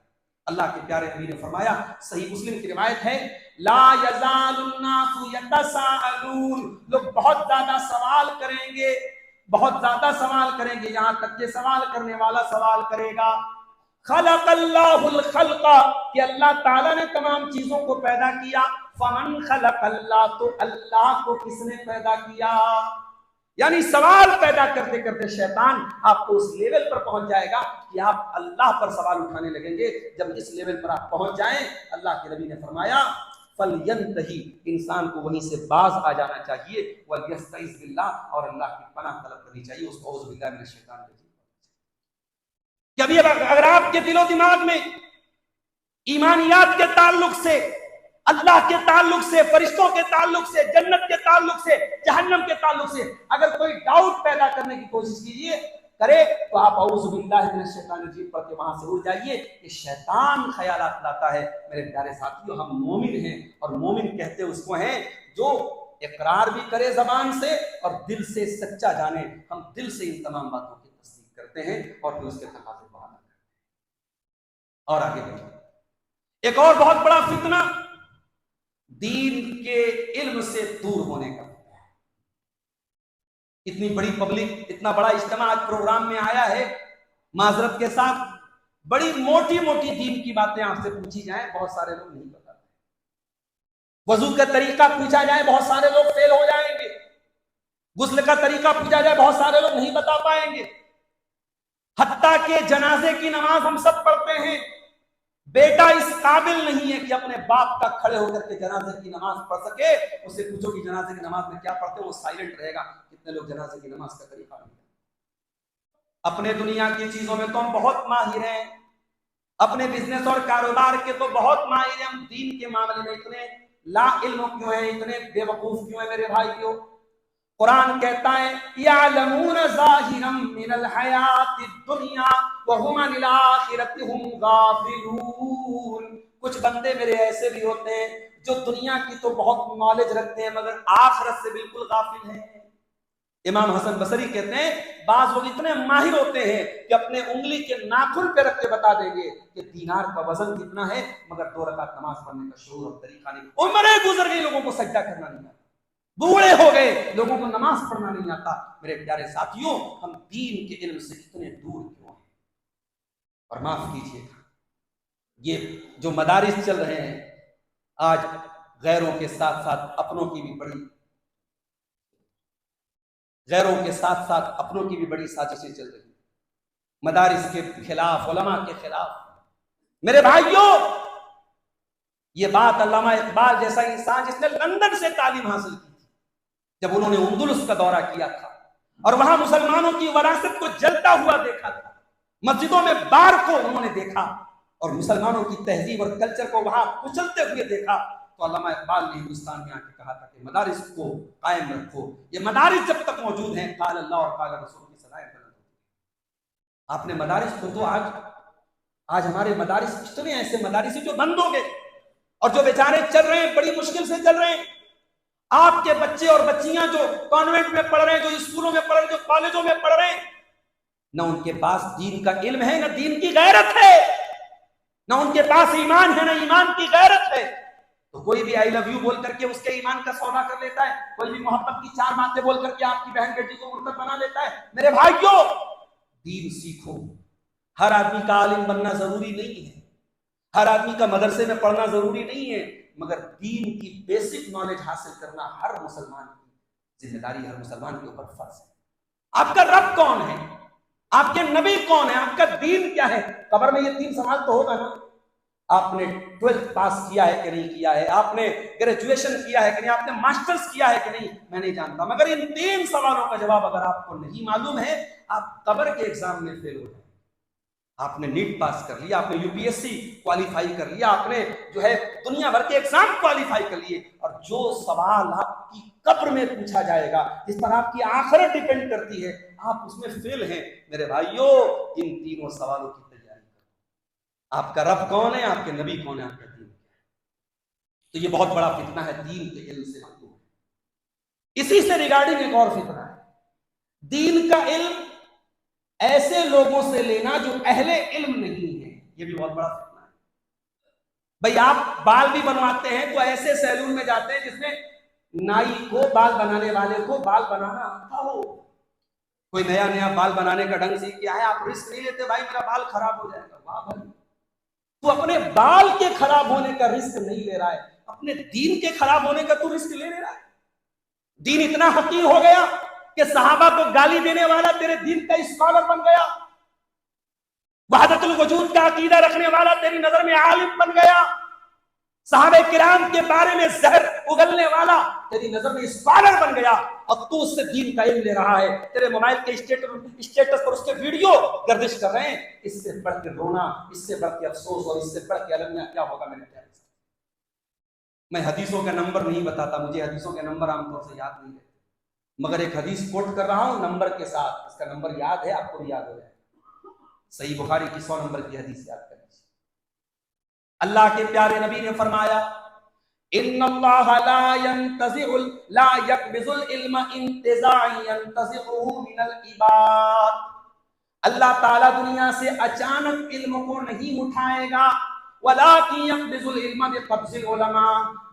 अल्लाह के प्यारे नबी ने फरमाया, सही मुस्लिम की रिवायत है, ला यज़ालुन्नासु यतसाअलून, लोग बहुत ज्यादा सवाल करेंगे, बहुत ज्यादा सवाल करेंगे, यहां तक के सवाल करने वाला सवाल करेगा, खलक़ल्लाहुल खल्क़ा, कि अल्लाह ताला ने तमाम चीजों को पैदा किया, फमन खलक़ल्लाह, तो अल्लाह को किसने पैदा किया? यानी सवाल पैदा करते करते शैतान आपको उस लेवल पर पहुंच जाएगा कि आप अल्लाह पर सवाल उठाने लगेंगे। जब इस लेवल पर आप पहुंच जाएं, अल्लाह के नबी ने फरमाया, फलयंतही, इंसान को वहीं से बाज आ जाना चाहिए, वलयस्तइज़ बिल्लाह, और अल्लाह की पनाह तलब करनी चाहिए, उसको औज़ु बिल्लाहि मिनश शैतानिर रजीम। कि अभी अगर आपके दिलो दिमाग में ईमानियात के ताल्लुक से, अल्लाह के ताल्लुक से, फरिश्तों के ताल्लुक से, जन्नत के ताल्लुक से, जहन्नम के ताल्लुक से अगर कोई डाउट पैदा करने की कोशिश करे तो आप औज़ु बिल्लाहि मिनश शैतानिर रजीम पढ़ के वहां से उड़ जाइए। ये शैतान ख्यालात लाता है। मेरे प्यारे साथियों, हम मोमिन हैं, और मोमिन कहते उसको हैं जो इकरार भी करे जबान से और दिल से सच्चा जाने। हम दिल से इन तमाम बातों की तस्दीक करते हैं और फिर उसके तकाज़े को अदा करते हैं। और आगे बढ़िए, एक और बहुत बड़ा फितना दीन के इल्म से दूर होने का। इतनी बड़ी पब्लिक, इतना बड़ा इज्तिमा आज प्रोग्राम में आया है, माजरत के साथ बड़ी मोटी मोटी दीन की बातें आपसे पूछी जाए, बहुत सारे लोग नहीं बताते। वजू का तरीका पूछा जाए, बहुत सारे लोग फेल हो जाएंगे। गुस्ल का तरीका पूछा जाए, बहुत सारे लोग नहीं बता पाएंगे। हत्ता के जनाजे की नमाज हम सब पढ़ते हैं, बेटा इस काबिल नहीं है कि अपने बाप का खड़े होकर के जनाजे की नमाज पढ़ सके। उससे पूछो कि जनाजे की नमाज में क्या पढ़ते हो, वो साइलेंट रहेगा। कितने लोग जनाजे की नमाज का तरीका नहीं। अपने दुनिया की चीजों में तो हम बहुत माहिर हैं, अपने बिजनेस और कारोबार के तो बहुत माहिर हैं, हम दीन के मामले में इतने ला इल्म क्यों है, इतने बेवकूफ क्यों है मेरे भाइयों। कुरान कहता है यालमून ज़ाहिरम मिनल हयातिद दुनिया व हुम अनिल आखिरति हुम गाफिलून। कुछ बंदे मेरे ऐसे भी होते हैं जो दुनिया की तो बहुत नॉलेज रखते हैं मगर आखिरत से बिल्कुल गाफिल हैं। इमाम हसन बसरी कहते हैं बाज लोग इतने माहिर होते हैं कि अपने उंगली के नाखून पे रख के बता देंगे कि दीनार का वजन कितना है, मगर 2 रकात नमाज पढ़ने का शऊर और तरीका नहीं। उम्रें गुजर गई, लोगों को सजदा करना नहीं आता, बूढ़े हो गए, लोगों को नमाज पढ़ना नहीं आता। मेरे प्यारे साथियों, हम दीन के इल्म से कितने दूर क्यों हैं। और माफ कीजिएगा, ये जो मदारिस चल रहे हैं आज, गैरों के साथ साथ अपनों की भी बड़ी गैरों के साथ साथ अपनों की भी बड़ी साजिशें चल रही। मदारिस के खिलाफ, उलमा के खिलाफ। मेरे भाइयों, ये बात अल्लामा इकबाल जैसा इंसान जिसने लंदन से तालीम हासिल की थी, जब उन्होंने उंदुलुस का दौरा किया था और वहां मुसलमानों की विरासत को जलता हुआ देखा था, मस्जिदों में बार को उन्होंने देखा और मुसलमानों की तहजीब और कल्चर को वहां कुचलते हुए देखा, तो अल्लामा इकबाल ने हिंदुस्तान में आके कहा था कि मदारिस को कायम रखो। ये मदारिस जब तक मौजूद हैं, काल अल्लाह और काल रसूल की सदाएं बुलंद होती हैं। आपने मदारिस को तो आज हमारे मदारिस कितने ऐसे मदारिस जो बंद हो गए और जो बेचारे चल रहे हैं, बड़ी मुश्किल से चल रहे हैं। आपके बच्चे और बच्चियां जो कॉन्वेंट में पढ़ रहे हैं, जो स्कूलों में पढ़ रहे हैं, जो कॉलेजों में पढ़ रहे हैं, न उनके पास दीन का इल्म है, न दीन की गैरत है, न उनके पास ईमान है, न ईमान की गैरत है। तो कोई भी आई लव यू बोल करके उसके ईमान का सौदा कर लेता है, कोई भी मोहब्बत की 4 बातें बोल करके आपकी बहन बेटी को मुर्तद बना लेता है। मेरे भाइयों, दीन सीखो। हर आदमी का आलिम बनना जरूरी नहीं है, हर आदमी का मदरसे में पढ़ना जरूरी नहीं है, मगर दीन की बेसिक नॉलेज हासिल करना हर मुसलमान की जिम्मेदारी, हर मुसलमान के ऊपर फर्ज है। आपका रब कौन है, आपके नबी कौन है, आपका दीन क्या है। कब्र में ये 3 सवाल तो होगा ना। आपने 12th पास किया है कि नहीं किया है, आपने ग्रेजुएशन किया है कि नहीं, आपने मास्टर्स किया है कि नहीं, मैं नहीं जानता, मगर इन 3 सवालों का जवाब अगर आपको नहीं मालूम है, आप कब्र के एग्जाम में फेल हो जाए। आपने नीट पास कर लिया, आपने यूपीएससी क्वालिफाई कर लिया, आपने जो है दुनिया भर के एग्जाम क्वालिफाई कर लिए, और जो सवाल आपकी कब्र में पूछा जाएगा, जिस पर आपकी आखिरत डिपेंड करती है, आप उसमें फेल हैं। मेरे भाइयों, इन 3 सवालों की तैयारी करो। आपका रब कौन है, आपके नबी कौन है, आपका दीन क्या है। तो ये बहुत बड़ा फितना है, दीन के इल्म से मालूम है। इसी से रिगार्डिंग एक और फितना है, दीन का इल्म ऐसे लोगों से लेना जो अहले इल्म नहीं है। ये भी बहुत बड़ा फितना है। भाई, आप बाल भी बनवाते हैं तो ऐसे सैलून में जाते हैं जिसमें नाई को, बाल बनाने वाले को बाल बनाना आता हो। कोई नया नया बाल बनाने का ढंग सीख के आया, आप रिस्क नहीं लेते, भाई मेरा बाल खराब हो जाएगा। वाह भाई, तू अपने बाल के खराब होने का रिस्क नहीं ले रहा है, अपने दीन के खराब होने का तू रिस्क ले रहा है। दीन इतना हकीर हो गया कि सहाबा को गाली देने वाला तेरे दीन का स्कॉलर बन गया, वहदतुल वजूद का अकीदा रखने वाला तेरी नजर में आलिम बन गया, सहाबे किराम के बारे में जहर उगलने वाला तेरी नजर में स्कॉलर बन गया, और तू उससे दीन का इल्म ले रहा है। तेरे मोबाइल के स्टेटस पर उसके वीडियो गर्दिश कर रहे हैं। इससे बढ़ के रोना, इससे बढ़ के अफसोस और इससे बढ़ के अलमिया क्या होगा मेरे प्यारे। मैं हदीसों का नंबर नहीं बताता, मुझे हदीसों के नंबर आमतौर से याद नहीं रहते, मगर एक हदीस कोट कर रहा हूं नंबर के साथ। इसका नंबर याद है, आपको भी याद हो जाएगा। सही बुखारी की 100 नंबर की हदीस याद कर लीजिए। अल्लाह के प्यारे नबी ने फरमाया, इन्नल्लाह ला यक़बिज़ुल इल्म इंतिज़ाअन यंतज़िहुहु मिनल इबाद। अल्लाह ताला दुनिया से अचानक इल्म को नहीं उठाएगा, वलाकिन यक़बिज़ुल इल्म बिक़ब्ज़िल उलमा,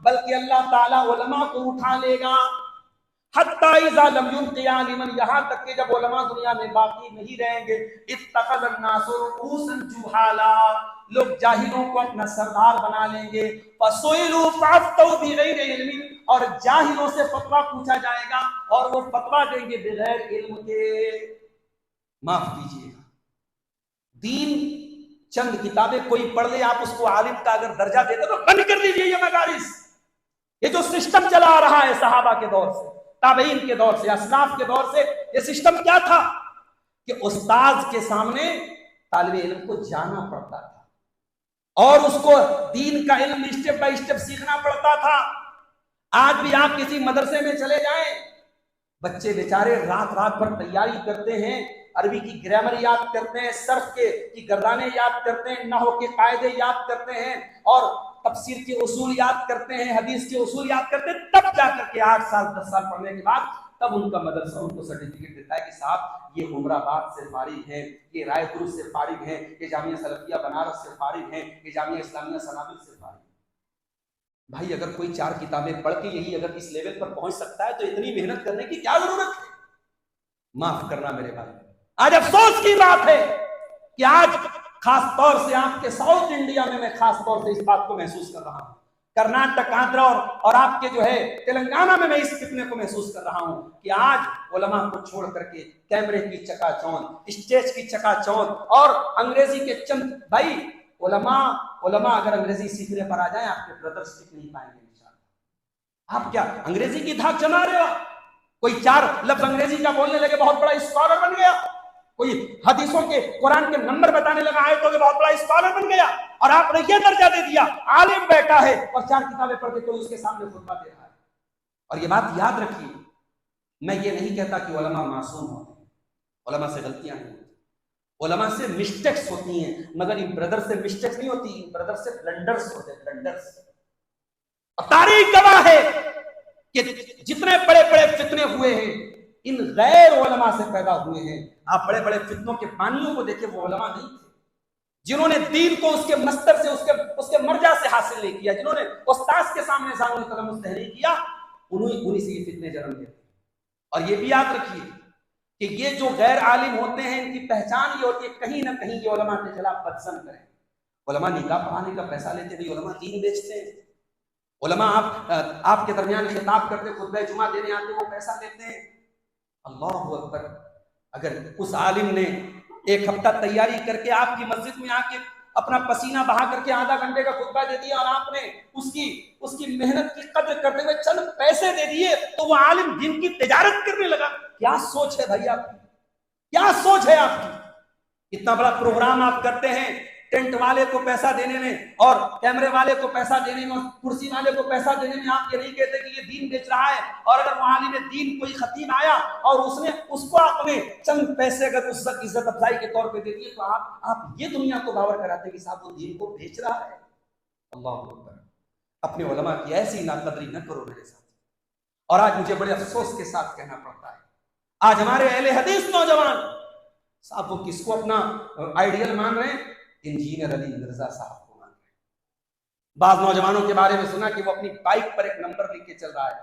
बल्कि अल्लाह ताला उलमा को उठा लेगा। हत्ता इज़ा लम युबक़िया लिमन, यहाँ तक कि जब उलमा दुनिया में बाकी नहीं रहेंगे, इत्तख़ज़न नासु रुऊसन जुहाला, लोग जाहिलों को अपना सरदार बना लेंगे। फसुइलू फ़अफ़्तऊ बिग़ैरि इल्मिन, और जाहिलों से फतवा पूछा जाएगा और वो फतवा देंगे बगैर इल्म के। माफ कीजिएगा, दीन चंद किताबें कोई पढ़ ले, आप उसको आलिम का अगर दर्जा देते तो बंद कर दीजिए ये मदारिस। ये जो सिस्टम चला आ रहा है सहाबा के दौर से, ताबईन के दौर से, असलाफ के दौर से, ये सिस्टम क्या था कि उस्ताद के सामने तालिबे इल्म को जाना पड़ता था और उसको दीन का इल्म स्टेप बाय स्टेप सीखना पड़ता था। आज भी आप किसी मदरसे में चले जाएं, बच्चे बेचारे रात रात भर तैयारी करते हैं, अरबी की ग्रामर याद करते हैं, सर्फ की गर्दाने याद करते हैं, नहव के कायदे याद करते हैं और तफसीर के उसूल याद करते हैं, हदीस के उसूल याद करते हैं। तब जाकर के 8 साल 10 साल पढ़ने के बाद तब उनका मदरसा उनको सर्टिफिकेट देता है कि साहब ये उमराबाद से फारिग है, ये रायपुर से फारिग है, ये जामिया सलफिया बनारस से फारिग है, ये जामिया इस्लामिया सनाबिल से फारिग है। भाई अगर कोई 4 किताबें पढ़ के यही अगर इस लेवल पर पहुंच सकता है तो इतनी मेहनत करने की क्या जरूरत है। माफ करना मेरे भाई, आज अफसोस की बात है कि आज खास तौर से आपके साउथ इंडिया में मैं खास तौर से इस बात को महसूस कर रहा हूं, कर्नाटक, आंध्र और आपके जो है तेलंगाना में मैं इस फितने को महसूस कर रहा हूं कि आज उलमा को छोड़ करके कैमरे की चकाचौंध, स्टेज की चकाचौंध और अंग्रेजी के चंद भाई उलमा अगर अंग्रेजी सीखने पर आ जाए आपके ब्रदर्स सीख नहीं पाएंगे इंशाअल्लाह। आप क्या अंग्रेजी की धाक जमा रहे हो? कोई 4 लफ्ज अंग्रेजी का बोलने लगे बहुत बड़ा स्कॉलर बन गया, कोई हदीसों के कुरान के नंबर बताने लगा आयतों के बहुत बड़ा स्कॉलर बन गया, और आपने ये दर्जा दे दिया आलिम बैठा है और 4 किताबें पढ़ के कोई उसके सामने खुतबा दे रहा है। और ये बात याद रखिए, मैं ये नहीं कहता कि उलमा मासूम होते हैं, उलमा से गलतियां नहीं होती, उलमा से मिस्टेक्स होती हैं, मगर इन ब्रदर से मिस्टेक्स नहीं होती, इन ब्रदर से ब्लंडर्स होते हैं, ब्लंडर्स। और तारीख गवाह है कि जितने बड़े बड़े फितने हुए हैं इन गैर उलमा से पैदा हुए हैं। आप बड़े बड़े फितनों के पानियों को देखिए, वो उलमा नहीं थे जिन्होंने दीन को उसके मस्तर से उसके मर्जा से हासिल नहीं किया, जिन्होंने उस्ताद के सामने सामने कलम तहरीर किया, उन्हीं से ये फितने जन्म लेते। और ये भी याद रखिए कि ये जो गैर आलिम होते हैं इनकी पहचान ये होती है कहीं ना कहीं ये उलमा के खिलाफ बदसम करें। उलमा निकाह पढ़ाने का पैसा लेते हैं, उलमा दीन बेचते हैं, उलमा आपके दरमियान खिताब करते, खुतबा जुमा देने आते, वो पैसा लेते हैं। अल्लाहु अकबर। अगर उस आलिम ने 1 हफ्ता तैयारी करके आपकी मस्जिद में आके अपना पसीना बहा करके आधा घंटे का खुतबा दे दिया और आपने उसकी मेहनत की कदर करते हुए चंद पैसे दे दिए, तो वो आलिम दिन की तिजारत करने लगा। क्या सोच है भाई आपकी, क्या सोच है आपकी? इतना बड़ा प्रोग्राम आप करते हैं, टेंट वाले को पैसा देने में और कैमरे वाले को पैसा देने में और कुर्सी वाले को पैसा देने में आप ये नहीं कहते कि ये दीन बेच रहा है। और अगर वहां आलिम दीन कोई खतीब आया और उसने उसको अपने चंद पैसे अगर उस इज्जत अफजाई के तौर पे दे दिए, तो आप ये दुनिया को बावर कराते कि साहब वो दीन को बेच रहा है। अल्लाह अकबर। अपने उलमा की ऐसी नाकदरी न करो मेरे साथ। और आज मुझे बड़े अफसोस के साथ कहना पड़ता है, आज हमारे अहले हदीस नौजवान साहब वो किसको अपना आइडियल मान रहे हैं? इंजीनियर अली मिर्जा साहब को मान रहे हैं। बाद नौजवानों के बारे में सुना कि वो अपनी बाइक पर एक नंबर लिख के चल रहा है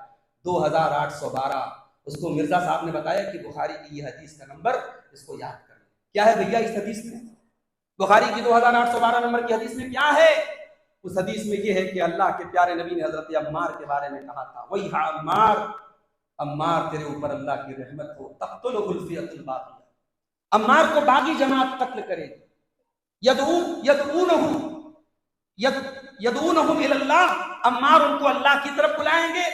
2812। उसको मिर्जा साहब ने बताया कि बुखारी की ये हदीस का नंबर इसको याद कर। क्या है भैया इस हदीस में? बुखारी की 2812 नंबर की हदीस में क्या है? उस हदीस में ये है कि अल्लाह के प्यारे नबी ने हजरत अम्मार के बारे में कहा था, वही हाँ अम्मार तेरे ऊपर अल्लाह की रहमत हो, तक़्तुलुहुल फ़िअतुल बाग़िया। अम्मार को बागी जमात कत्ल करेगी। यदूनहुम इलल्लाह, अम्मार उनको अल्लाह की तरफ बुलाएंगे,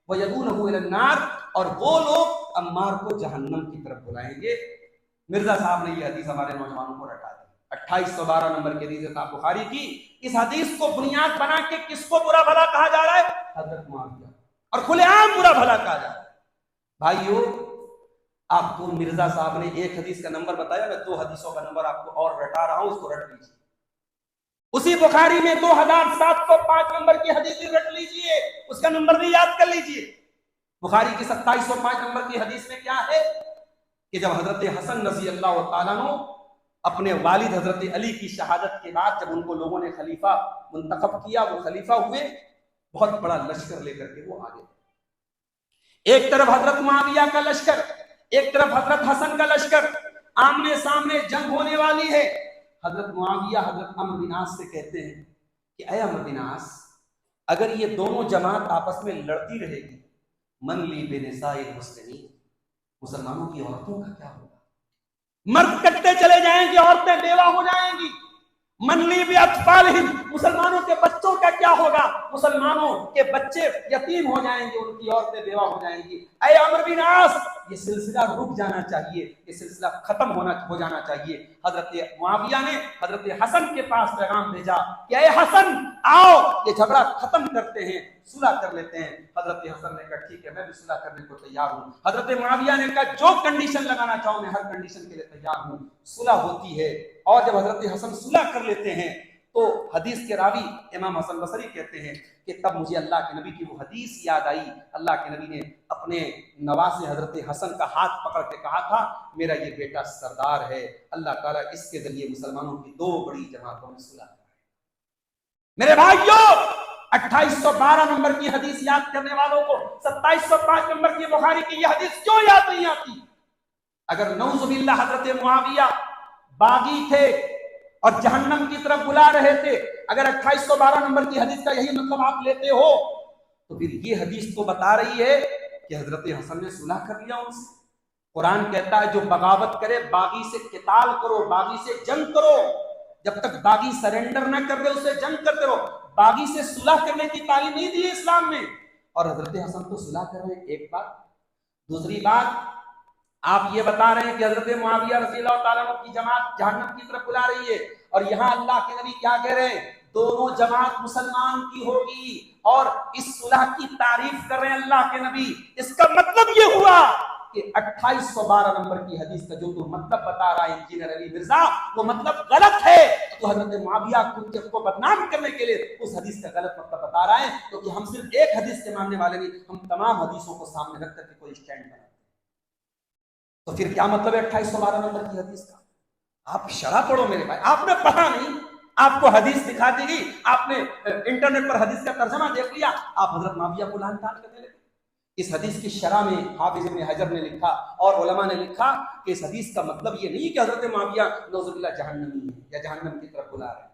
व यदूनहु इलन्नार, और वो लोग अम्मार को जहन्नम की तरफ बुलाएंगे। मिर्जा साहब ने ये हदीस हमारे नौजवानों को रटा दी। 2812 नंबर की हदीस था बुखारी की। इस हदीस को बुनियाद बना के किसको बुरा भला कहा जा रहा है? हजरत मुआविया। और खुलेआम बुरा भला कहा जा रहा है। भाइयों, आपको मिर्जा साहब ने 1 हदीस का नंबर बताया, मैं 2 हदीसों का नंबर आपको और रटा रहा हूं, उसको रट लीजिए। उसी बुखारी में 2705 नंबर की हदीस भी रट लीजिए, उसका नंबर भी याद कर लीजिए। बुखारी की 2705 नंबर की हदीस में क्या है कि जब हजरत हसन रजी अल्लाह तआला अन्हु अपने वालिद हजरत अली की शहादत के बाद जब उनको लोगों ने खलीफा मुंतखब किया, वो खलीफा हुए, बहुत बड़ा लश्कर लेकर के वो आगे। एक तरफ हजरत मुआविया का लश्कर, एक तरफ हजरत हसन का लश्कर, आमने सामने जंग होने वाली है। हजरत मुआविया हजरत अम्र बिन आस से कहते हैं कि ऐ अम्र बिन आस, अगर ये दोनों जमात आपस में लड़ती रहेगी, मन ली बेनिसाइल मुस्लिमीन, मुसलमानों की औरतों का क्या होगा? मर्द कटते चले जाएंगे, औरतें बेवा हो जाएंगी। मनली भी अतफाल, मुसलमानों के बच्चों का क्या होगा? मुसलमानों के बच्चे यतीम हो जाएंगे, उनकी औरतें बेवा हो जाएंगी। ऐ अम्र बिन आस, ये सिलसिला रुक जाना चाहिए, ये सिलसिला खत्म हो जाना चाहिए। हजरत मुआविया ने हजरत हसन के पास पैगाम भेजा कि ऐ हसन, आओ ये झगड़ा खत्म करते हैं, सुलह कर लेते हैं। हजरत हसन ने कहा ठीक है, मैं भी सुलह करने को तैयार हूं। हजरत मुआविया ने कहा जो कंडीशन लगाना चाहो मैं हर कंडीशन के लिए तैयार हूं। सुलह होती है, और जब हजरत हसन सुलह कर लेते हैं तो हदीस के रावी इमाम हसन बसरी कहते हैं कि तब मुझे अल्लाह के नबी की वो हदीस याद आई। अल्लाह के नबी ने अपने नवासे हजरत हसन का हाथ पकड़ के कहा था, मेरा ये बेटा सरदार है, अल्लाह ताला इसके जरिए मुसलमानों की दो बड़ी जमातों में सुलह कराए। मेरे भाइयों, 2812 नंबर की हदीस याद करने वालों को 2705 नंबर की बुखारी की यह हदीस क्यों याद नहीं आती? अगर नऊजुबिल्लाह हजरत मुआविया बागी थे और जहन्नम की तरफ बुला रहे थे, अगर 2812 नंबर की हदीस का यही मतलब आप लेते हो, तो फिर ये हदीस तो बता रही है कि हजरत हसन ने सुलह कर लिया उनसे। कुरान कहता है जो बगावत करे बागी से किताल करो, बागी से जंग करो, जब तक बागी सरेंडर ना कर दे उसे जंग करते रहो। बागी से सुलह करने की तालीम नहीं दी है इस्लाम में, और हजरत हसन तो सुलह कर रहे हैं। एक बात। दूसरी बात, आप ये बता रहे हैं कि हजरत मुआविया रज़ियल्लाहु ताला अन्हु की जमात जहन्नम की तरफ बुला रही है, और यहाँ अल्लाह के नबी क्या कह रहे हैं? दोनों जमात मुसलमान की होगी, और इस सुलह की तारीफ कर रहे हैं अल्लाह के नबी। इसका मतलब ये हुआ कि 2812 नंबर की हदीस का जो तो मतलब बता रहा है इंजीनियर अली मिर्जा, वो मतलब गलत है। तो हजरत मुआविया को बदनाम करने के लिए उस हदीस का गलत मतलब बता रहा है, क्योंकि हम सिर्फ एक हदीस के मानने वाले नहीं, हम तमाम हदीसों को सामने रख करके कोई स्टैंड बनाते। तो फिर क्या मतलब है 2812 नंबर की हदीस का? आप शरह पढ़ो मेरे भाई, आपने पढ़ा नहीं, आपको हदीस दिखा दी गई, आपने इंटरनेट पर हदीस का तर्जमा देख लिया, आप हजरत मुआविया को लान तान करने लगे। इस हदीस की शरह में हाफिज इब्न हजर ने लिखा और उलमा ने लिखा कि इस हदीस का मतलब ये नहीं कि हजरत मुआविया नौजुबिल्लाह जहन्नमी है या जहन्नम की तरफ बुला रहे हैं।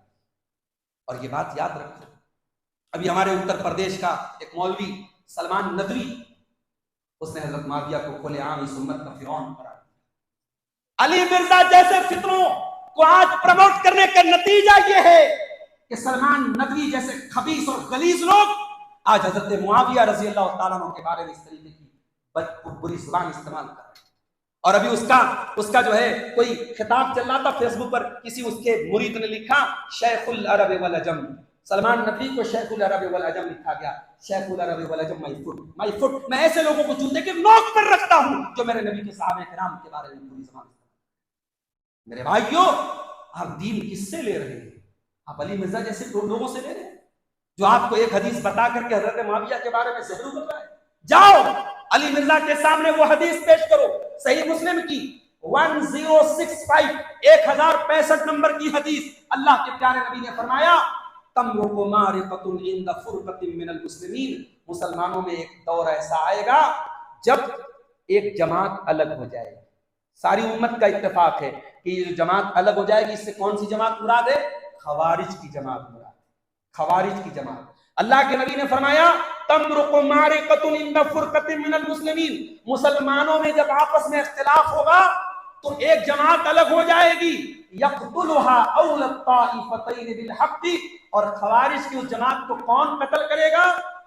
और ये बात याद रखो, अभी हमारे उत्तर प्रदेश का एक मौलवी सलमान नदवी, उसने हजरत मुआविया को खुलेआम इस उम्मत का फिरौन करार दिया। अली मिर्जा जैसे फितरों को आज प्रमोट करने का नतीजा यह है कि सलमान नदवी जैसे खबीस और गलीज लोग आज हजरत मुआविया रज़ियल्लाहु ताला अन्हु के बारे में इस तरीके की बुरी जुबान इस्तेमाल कर रहे हैं। और अभी उसका जो है कोई खिताब चल रहा था फेसबुक पर, किसी उसके मुरीद ने लिखा शेखुल अरब वल अजम, सलमान नदवी को शेखुल अरब वल अजम लिखा गया। शेखुल अरब वल अजम माय फुट। मैं ऐसे लोगों को जूते के नोक पर रखता हूं जो मेरे नबी के सहाबा किराम के बारे में बुरी जुबान। मेरे भाइयों, आप दीन किससे ले रहे हैं? आप अली मिर्जा जैसे लोगों से ले रहे हैं जो आपको एक हदीस बता करके हजरत मुआविया के बारे में जहर उगल रहा है। जाओ अली मिर्जा के सामने वो हदीस पेश करो, सही मुस्लिम की 1065 1065 नंबर की हदीस। अल्लाह के प्यारे नबी ने फरमाया तमरुकु मारिफतुन इंद फुरकतिन मिनल मुस्लिमीन, मुसलमानों में एक दौर ऐसा आएगा जब एक जमात अलग हो जाएगी। सारी उम्मत का इत्तेफाक है कि ये जो जमात अलग हो जाएगी, इससे कौन सी जमात मुराद है? खवारिज की जमात मुराद, खवारिज की जमात। अल्लाह के नबी ने फरमाया तमरुकु मारिफतुन इंद फुरकतिन मिनल मुस्लिमीन, मुसलमानों में जब आपस में इख्तिलाफ होगा तो एक जमात अलग हो जाएगी। यक़तुलुहा औल ताइफतैन बिल हक़्क़ि, और खवारिज की उस जमात को कौन कत्ल करेगा?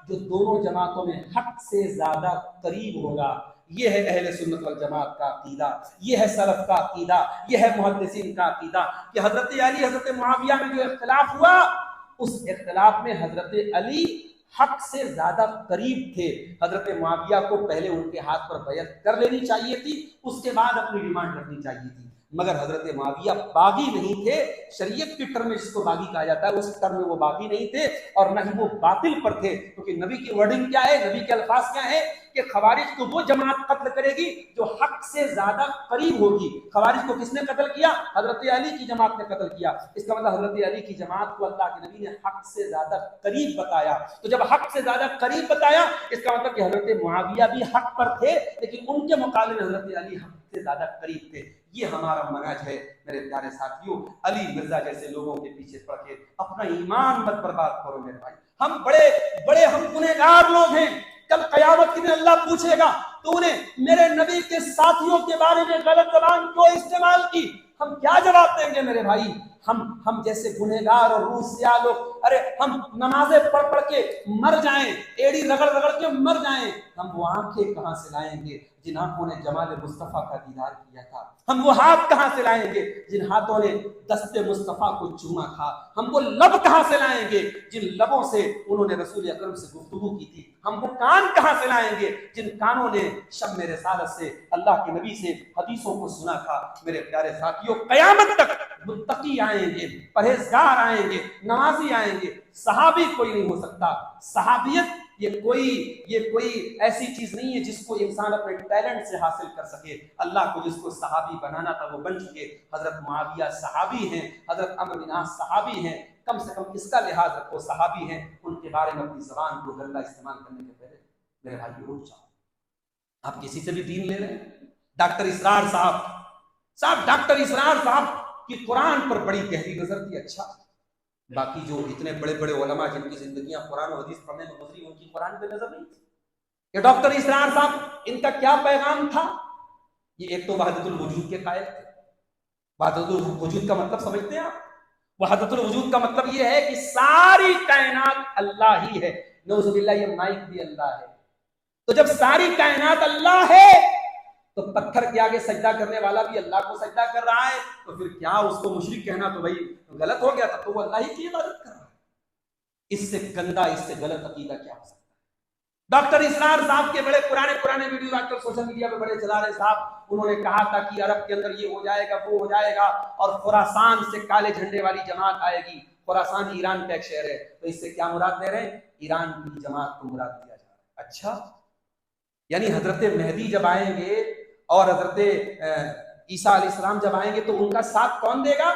जो दोनों जमातों में हक से ज्यादा करीब होगा। ये है अहले सुन्नत वल जमात का अकीदा, ये है सलफ का अकीदा, ये है मुहद्दिसीन का अकीदा कि हजरत अली हजरत मुआविया में जो इख्तिलाफ हुआ, उस इख्तिलाफ में हजरत अली हक से ज्यादा करीब थे। हजरत मुआविया को पहले उनके हाथ पर बैअत कर लेनी चाहिए थी, उसके बाद अपनी डिमांड रखनी चाहिए थी। मगर हजरत मुआविया बागी नहीं थे। शरीयत की टर्म में जिसको बागी कहा जाता है उस टर्म में वो बागी नहीं थे और न ही वो बातिल पर थे, क्योंकि नबी की वर्डिंग क्या है, नबी के अल्फाज क्या है कि खवारिज को वो जमात कत्ल करेगी जो हक से ज्यादा करीब होगी। खवारिज को किसने कत्ल किया? हजरत अली की जमात ने कत्ल किया। इसका मतलब हजरत अली की जमात को अल्लाह के नबी ने हक से ज्यादा करीब बताया। तो जब हक से ज्यादा करीब बताया इसका मतलब कि हजरत मुआविया भी हक पर थे, लेकिन उनके मुकाबले में हजरत अली हक से ज्यादा करीब थे। ये हमारा मनहज है मेरे प्यारे साथियों। अली मिर्जा जैसे लोगों के पीछे पड़ के अपना ईमान मत बर्बाद करो मेरे भाई। हम बड़े बड़े हम गुनहगार लोग हैं। कल कयामत के दिन अल्लाह पूछेगा तूने मेरे नबी के साथियों के बारे में गलत जबान क्यों इस्तेमाल की? हम क्या जवाब देंगे मेरे भाई? हम जैसे गुनहगार और रूसिया लोग, अरे हम नमाजें पढ़ पढ़ के मर जाएं, एड़ी रगड़ रगड़ के मर जाएं, हम वो आंखें कहां से लाएंगे जिन आंखों ने जमाल मुस्तफा का दीदार किया था? हम वो हाथ कहां से लाएंगे जिन हाथों ने दस्ते मुस्तफा को चूमा था? हम वो लब कहां से लाएंगे जिन लबों से उन्होंने रसूल अकरम से गुफ्तगू की थी? हम वो कान कहां से लाएंगे जिन कानों ने शब मेरे रिसालत से अल्लाह के नबी से हदीसों को सुना था? मेरे प्यारे साथियों, कयामत तक मुत्तकी आएंगे, परहेजगार आएंगे, नमाजी आएंगे, सहाबी कोई नहीं हो सकता। सहाबियत ये कोई ऐसी चीज नहीं है जिसको इंसान अपने टैलेंट से हासिल कर सके। अल्लाह को जिसको सहाबी बनाना था वो बन चुके। हजरत मुआविया सहाबी हैं, हजरत अम्र बिन आस सहाबी हैं। कम से कम इसका लिहाज रखो, सहाबी हैं। उनके बारे में अपनी जबान को गंदा इस्तेमाल करने के पहले मेरे भाई रुक जाओ। आप किसी से भी दीन ले रहे हैं। डॉक्टर इसरार साहब डॉक्टर इसरार साहब की कुरान पर बड़ी गहरी नजर थी। अच्छा, बाकी जो इतने बड़े बड़े उलमा जिनकी जिंदगियां कुरान और हदीस पढ़ने में गुजरी उनकी कुरान पे नजर नहीं थी। ये डॉक्टर इसरार साहब, इनका क्या पैगाम था? ये एक तो वहदतुल वजूद के कायल थे। वहदतुल वजूद का मतलब समझते हैं आप? वहदतुल वजूद का मतलब ये है कि सारी कायनात अल्लाह ही है। नऊजुबिल्लाह, ये माइक भी अल्लाह है। तो जब सारी कायनात अल्लाह है तो पत्थर के आगे सजदा करने वाला भी अल्लाह को सजदा कर रहा है, तो फिर क्या उसको मुशरिक कहना तो भाई गलत हो गया? तो वो अल्लाह ही की इबादत कर रहा है। इससे गंदा, इससे गलत अकीदा क्या हो सकता है? डॉक्टर इसरार साहब के बड़े पुराने वीडियो आजकल सोशल मीडिया पे बड़े चला रहे साहब। उन्होंने कहा था कि अरब के अंदर ये हो जाएगा, वो हो जाएगा, और खुरासान से काले झंडे वाली जमात आएगी। खुरासान ईरान का एक शहर है, तो इससे क्या मुराद दे रहे हैं? ईरान की जमात को मुराद दिया जा रहा है। अच्छा, यानी हजरत मेहदी जब आएंगे और हजरत ईसा अलैहिस्सलाम जब आएंगे तो उनका साथ कौन देगा?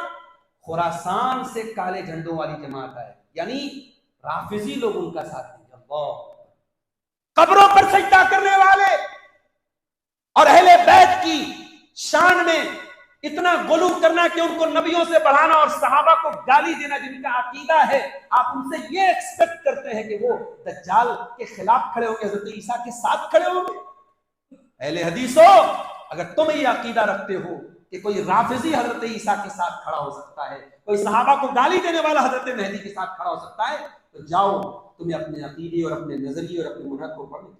खुरासान से काले झंडों वाली जमात आए, यानी राफिजी लोग उनका साथ देंगे। अल्लाह, कब्रों पर सजदा करने वाले और अहले बैत की शान में इतना गुलू करना कि उनको नबियों से बढ़ाना और सहाबा को गाली देना, जिनका अकीदा है, आप उनसे ये एक्सपेक्ट करते हैं कि वो दज्जाल के खिलाफ खड़े होंगे, हजरत ईसा के साथ खड़े होंगे? अहले हदीसो, अगर तुम ये अकीदा रखते हो कि कोई राफिजी हजरत ईसा के साथ खड़ा हो सकता है, कोई सहाबा को गाली देने वाला हजरत मेहदी के साथ खड़ा हो सकता है, तो जाओ तुम्हें अपने अकीदे और अपने नजरिए और अपने मुनहज को पढ़ने।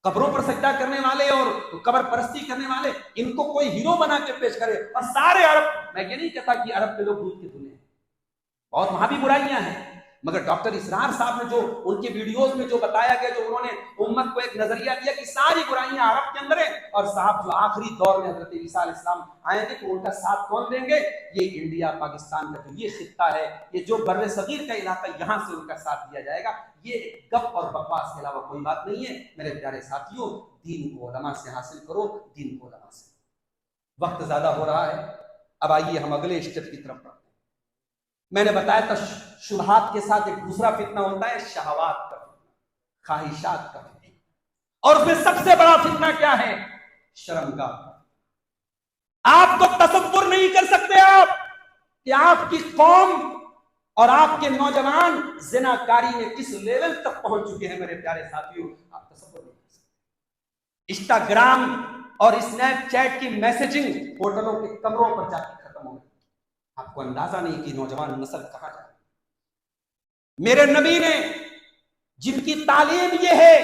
कब्रों पर सजदा करने वाले और कब्र परस्ती करने वाले, इनको कोई हीरो बना के पेश करे, और सारे अरब, मैं ये नहीं कहता कि अरब के लोग दूध के धुले हैं, बहुत वहां भी बुराइयां हैं, मगर डॉक्टर इसरार साहब ने जो उनके वीडियोस में जो बताया गया, जो उन्होंने उम्मत को एक नजरिया दिया कि सारी बुराइयां अरब के अंदर है, और साहब जो आखिरी दौर में हजरत ईसा अलैहिस्सलाम आएंगे तो उनका साथ कौन देंगे? ये इंडिया पाकिस्तान का जो ये खित्ता है, ये जो बर्रे सगीर का इलाका, यहां से उनका साथ दिया जाएगा। ये गप और बकवास के अलावा कोई बात नहीं है। मेरे प्यारे साथियों, दीन को उलमा से हासिल करो, दीन को उलमा से। वक्त ज्यादा हो रहा है, अब आइए हम अगले स्टेप की तरफ बढ़ते हैं। मैंने बताया था शुबहात के साथ एक दूसरा फितना होता है, शहवात का फितना, ख्वाहिशात का फितना, और उसमें सबसे बड़ा फितना क्या है? शर्मगाह। आपको तसव्वुर नहीं कर सकते आप कि आपकी कौम और आपके नौजवान जिनाकारी में किस लेवल तक पहुंच चुके हैं। मेरे प्यारे साथियों, आप तसव्वुर नहीं कर सकते। इंस्टाग्राम और स्नैपचैट की मैसेजिंग होटलों के कमरों पर जाकर खत्म हो गई। आपको अंदाजा नहीं कि नौजवान नस्ल कहां जा रही। मेरे नबी ने, जिनकी तालीम यह है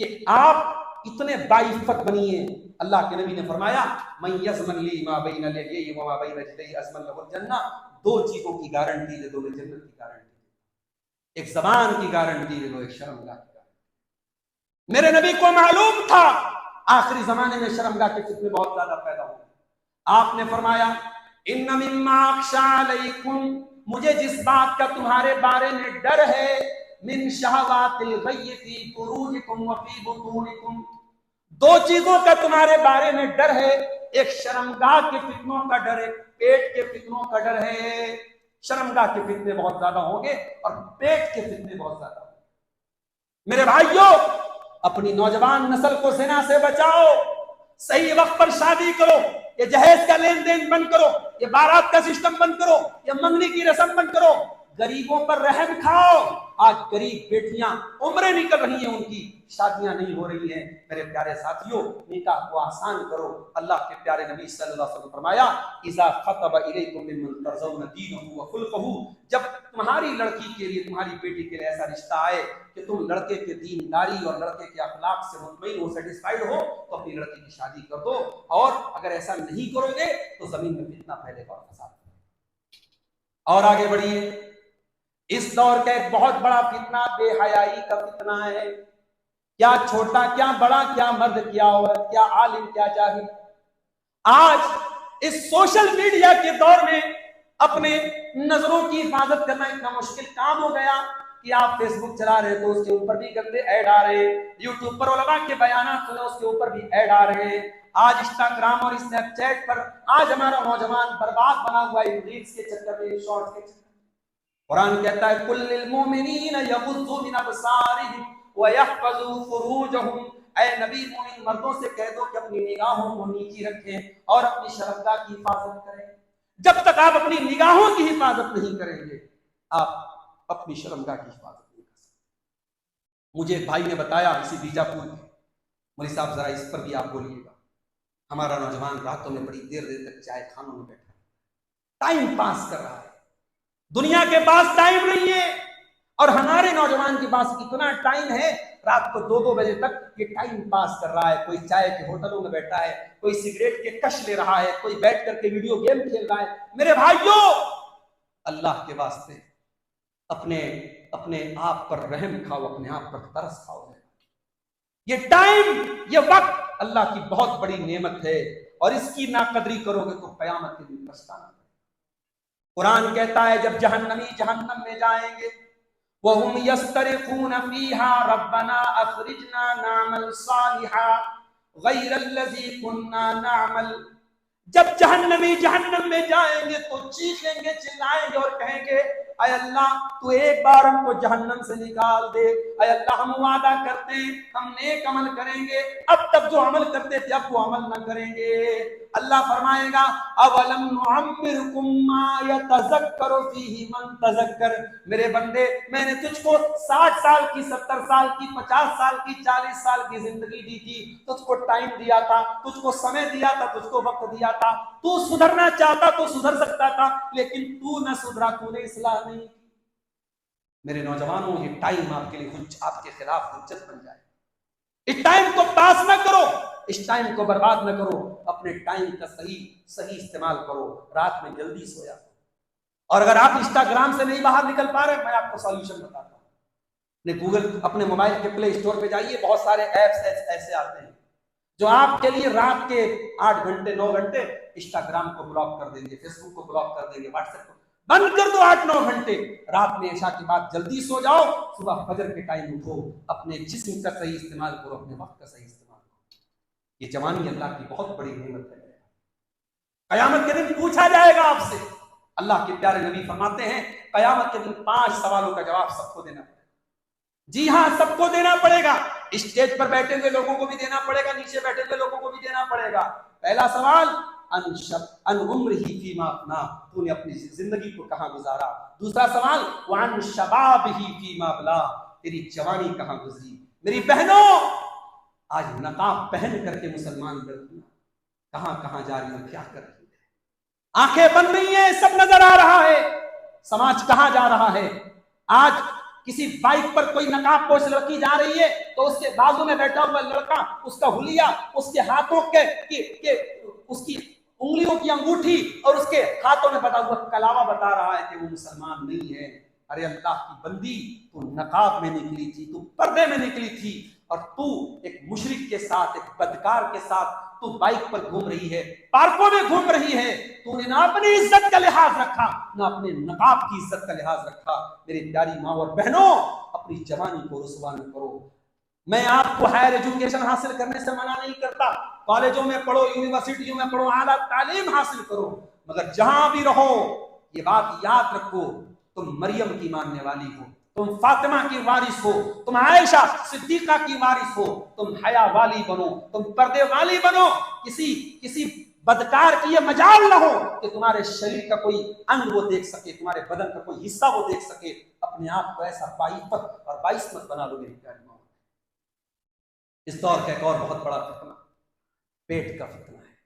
कि आप इतने बाइफत बनिए, अल्लाह के नबी ने फरमाया, मैं यज़मन ली मा बैन लहियहि व मा बैन रजलैहि अज़मन लहुल जन्नह। दो चीजों की गारंटी दे दो, जन्नत की गारंटी। एक ज़बान की गारंटी दे दो, एक शर्मगाह की गारंटी। मेरे नबी को मालूम था आखिरी जमाने में शर्मगाह के फितने बहुत ज्यादा पैदा होंगे। आपने फरमाया इन्न मिम्मा अख्शा अलैकुम, मुझे जिस बात का तुम्हारे बारे में डर है, मिन शहवातिल गय्यि फी फुरूजिकुम व फी बुतूनिकुम, दो चीजों का तुम्हारे बारे में डर है, एक शर्मगाह के फितनों का डर है, पेट के फितनों का डर है। शर्मगाह के फितने बहुत ज्यादा होंगे और पेट के फितने बहुत ज्यादा होंगे। मेरे भाइयों, अपनी नौजवान नस्ल को ज़िना से बचाओ, सही वक्त पर शादी करो, ये जहेज का लेन देन बंद करो, ये बारात का सिस्टम बंद करो, ये मंगनी की रस्म बंद करो, गरीबों पर रहम खाओ। आज गरीब बेटियां उम्रें निकल रही हैं, उनकी शादियां नहीं हो रही हैं। मेरे प्यारे साथियों, निकाह को आसान करो। अल्लाह के प्यारे नबी सल्लल्लाहु अलैहि वसल्लम फरमाया इज़ा खतबा इलैकुम मिम्मन तर्ज़ौना दीनहु व खुलक़हु, जब तुम्हारी लड़की के लिए, तुम्हारी बेटी के लिए ऐसा रिश्ता आए कि तुम लड़के के दीनदारी और लड़के के अखलाक से मुतमईन हो, सेटिस्फाइड हो, तो अपनी लड़की की शादी कर दो। और अगर ऐसा नहीं करोगे तो जमीन में फितना फैलेगा और फसाद। और आगे बढ़िए, इस दौर का एक बहुत बड़ा फितना बेहयाई का फितना है। क्या छोटा, क्या बड़ा, क्या मर्द, क्या औरत, क्या आलिम, क्या जाहिल। आज इस सोशल मीडिया के दौर में अपने नजरों की हिफाजत करना इतना मुश्किल काम हो गया कि आप फेसबुक चला रहे हो तो उसके ऊपर भी गंदे ऐड आ रहे हैं, यूट्यूब पर उलमा के बयानात सुनो उसके ऊपर भी ऐड आ रहे हैं। आज इंस्टाग्राम और स्नैपचैट पर आज हमारा नौजवान बर्बाद बना हुआ है, रील्स के चक्कर में, शॉर्ट्स के चक्कर में। कुरान कहता है कुल्लिल मोमिनीन यगुद्दू मिन अबसारिहिम व यहफज़ू फुरूजहुम, ऐ नबी मोमिन मर्दों से कह दो कि अपनी निगाहों को नीची रखें और अपनी शर्मगाह की हिफाजत करें। जब तक आप अपनी निगाहों की हिफाजत नहीं करेंगे, आप अपनी शर्मगाह की हिफाजत नहीं कर सकते। मुझे एक भाई ने बताया इसी बीजापुर में, मौलवी साहब जरा इस पर भी आप बोलिएगा, हमारा नौजवान रातों में बड़ी देर देर तक चाय खानों में बैठा टाइम पास कर रहा है, दुनिया के पास टाइम नहीं है। और हमारे नौजवान के पास इतना टाइम है, रात को 2-2 बजे तक ये टाइम पास कर रहा है। कोई चाय के होटलों में बैठा है, कोई सिगरेट के कश ले रहा है, कोई बैठ करके वीडियो गेम खेल रहा है। मेरे भाइयों, अल्लाह के वास्ते अपने अपने आप पर रहम खाओ, अपने आप पर तरस खाओ। ये टाइम, ये वक्त अल्लाह की बहुत बड़ी नेमत है और इसकी नाकदरी करोगे तो कयामत के दिन पछताना। कुरान कहता है जब जहन्नमी जहन्नम में जाएंगे, वहुम यस्तरिखून फीहा रब्बना अखरिजना नामल सालिहा गैरल्लज़ी कुन्ना नामल, जब जहन्नमी जहन्नम में जाएंगे तो चीखेंगे, चिल्लाएंगे और कहेंगे अय अल्लाह तू एक बार हमको जहन्नम से निकाल दे। अय अल्लाह हम वादा करते हैं हम नेक अमल करेंगे, अब तक जो अमल करते थे अब वो अमल न करेंगे। अल्लाह फरमाएगा अवलम नुअम्मिरकुम मा यतज़क्करु फीही मन तज़क्कर, मेरे बंदे मैंने तुझको 60 साल की, 70 साल की, 50 साल की, 40 साल की जिंदगी दी थी, तुझको टाइम दिया था, तुझको समय दिया था, तुझको वक्त दिया था, तू सुधरना चाहता तो सुधर सकता था, लेकिन तू न सुधरा, तूने इस्लाह नहीं की। मेरे नौजवानों, ये टाइम आपके लिए आपके खिलाफ हुज्जत बन जाए। इस टाइम को पास न करो, इस टाइम को बर्बाद न करो, अपने टाइम का सही सही इस्तेमाल करो। रात में जल्दी सोया, और अगर आप इंस्टाग्राम से नहीं बाहर निकल पा रहे, मैं आपको सॉल्यूशन बताता हूँ। गूगल अपने मोबाइल के प्ले स्टोर पे जाइए, बहुत सारे ऐप्स ऐसे आते हैं जो आपके लिए रात के 8 घंटे 9 घंटे इंस्टाग्राम को ब्लॉक कर देंगे, फेसबुक को ब्लॉक कर देंगे, व्हाट्सएप को बंद कर दो। 8-9 घंटे रात में ईशा के बाद जल्दी सो जाओ, सुबह फजर के टाइम उठो, अपने जिस्म का सही इस्तेमाल करो, अपने वक्त का सही इस्तेमाल करो। ये जवानी अल्लाह की बहुत बड़ी नेमत है। कयामत के दिन पूछा जाएगा आपसे। अल्लाह के प्यारे नबी फरमाते हैं कयामत के दिन 5 सवालों का जवाब सबको देना पड़ेगा। जी हाँ, सबको देना पड़ेगा। स्टेज पर बैठे हुए लोगों को भी देना पड़ेगा, नीचे बैठे हुए लोगों को भी देना पड़ेगा। पहला सवाल अन उम्रिही फीमा अफना, तूने अपनी जिंदगी को कहां गुजारा। दूसरा सवाल वान शबाबिही फीमा अबला, तेरी जवानी कहां गुजरी। मेरी बहनों, आज नकाब पहन करके मुसलमान लड़कियां कहां कहां जा रही है, क्या कर रही है। आंखें बंद नहीं है, सब नजर आ रहा है। समाज कहां जा रहा है। आज किसी बाइक पर कोई नकाब पोश लड़की जा रही है तो उसके बाजू में बैठा हुआ लड़का, उसका हुलिया, उसके हाथों के उसकी उंगलियों की अंगूठी और उसके हाथों में बता हुआ कलावा बता रहा है कि वो मुसलमान नहीं है। अरे अल्लाह की बंदी, तू नकाब में निकली थी, तू पर्दे में निकली थी, और तू एक मुशरिक के साथ, एक बदकार के साथ तू बाइक पर घूम रही है, पार्कों में घूम रही है, तूने ना अपनी इज्जत का लिहाज रखा, ना अपने नकाब की इज्जत का लिहाज रखा। मेरी प्यारी माँ और बहनों, अपनी जवानी को रुसवा न करो। मैं आपको हायर एजुकेशन हासिल करने से मना नहीं करता, कॉलेजों में पढ़ो, यूनिवर्सिटियों में पढ़ो, आला तालीम हासिल करो, मगर जहां भी रहो ये बात याद रखो, तुम मरियम की मानने वाली हो, तुम फातिमा की वारिस हो, तुम आयशा सिद्दीका की वारिस हो, तुम हया वाली बनो, तुम पर्दे वाली बनो। किसी बदकार की ये मजाल न हो कि तुम्हारे शरीर का कोई अंग वो देख सके, तुम्हारे बदन का कोई हिस्सा वो देख सके। अपने आप को ऐसा बाइफत और बाइस्मत बना लो मेरी प्यारी मां। इस दौर का एक और बहुत बड़ा फितना पेट का फितना है।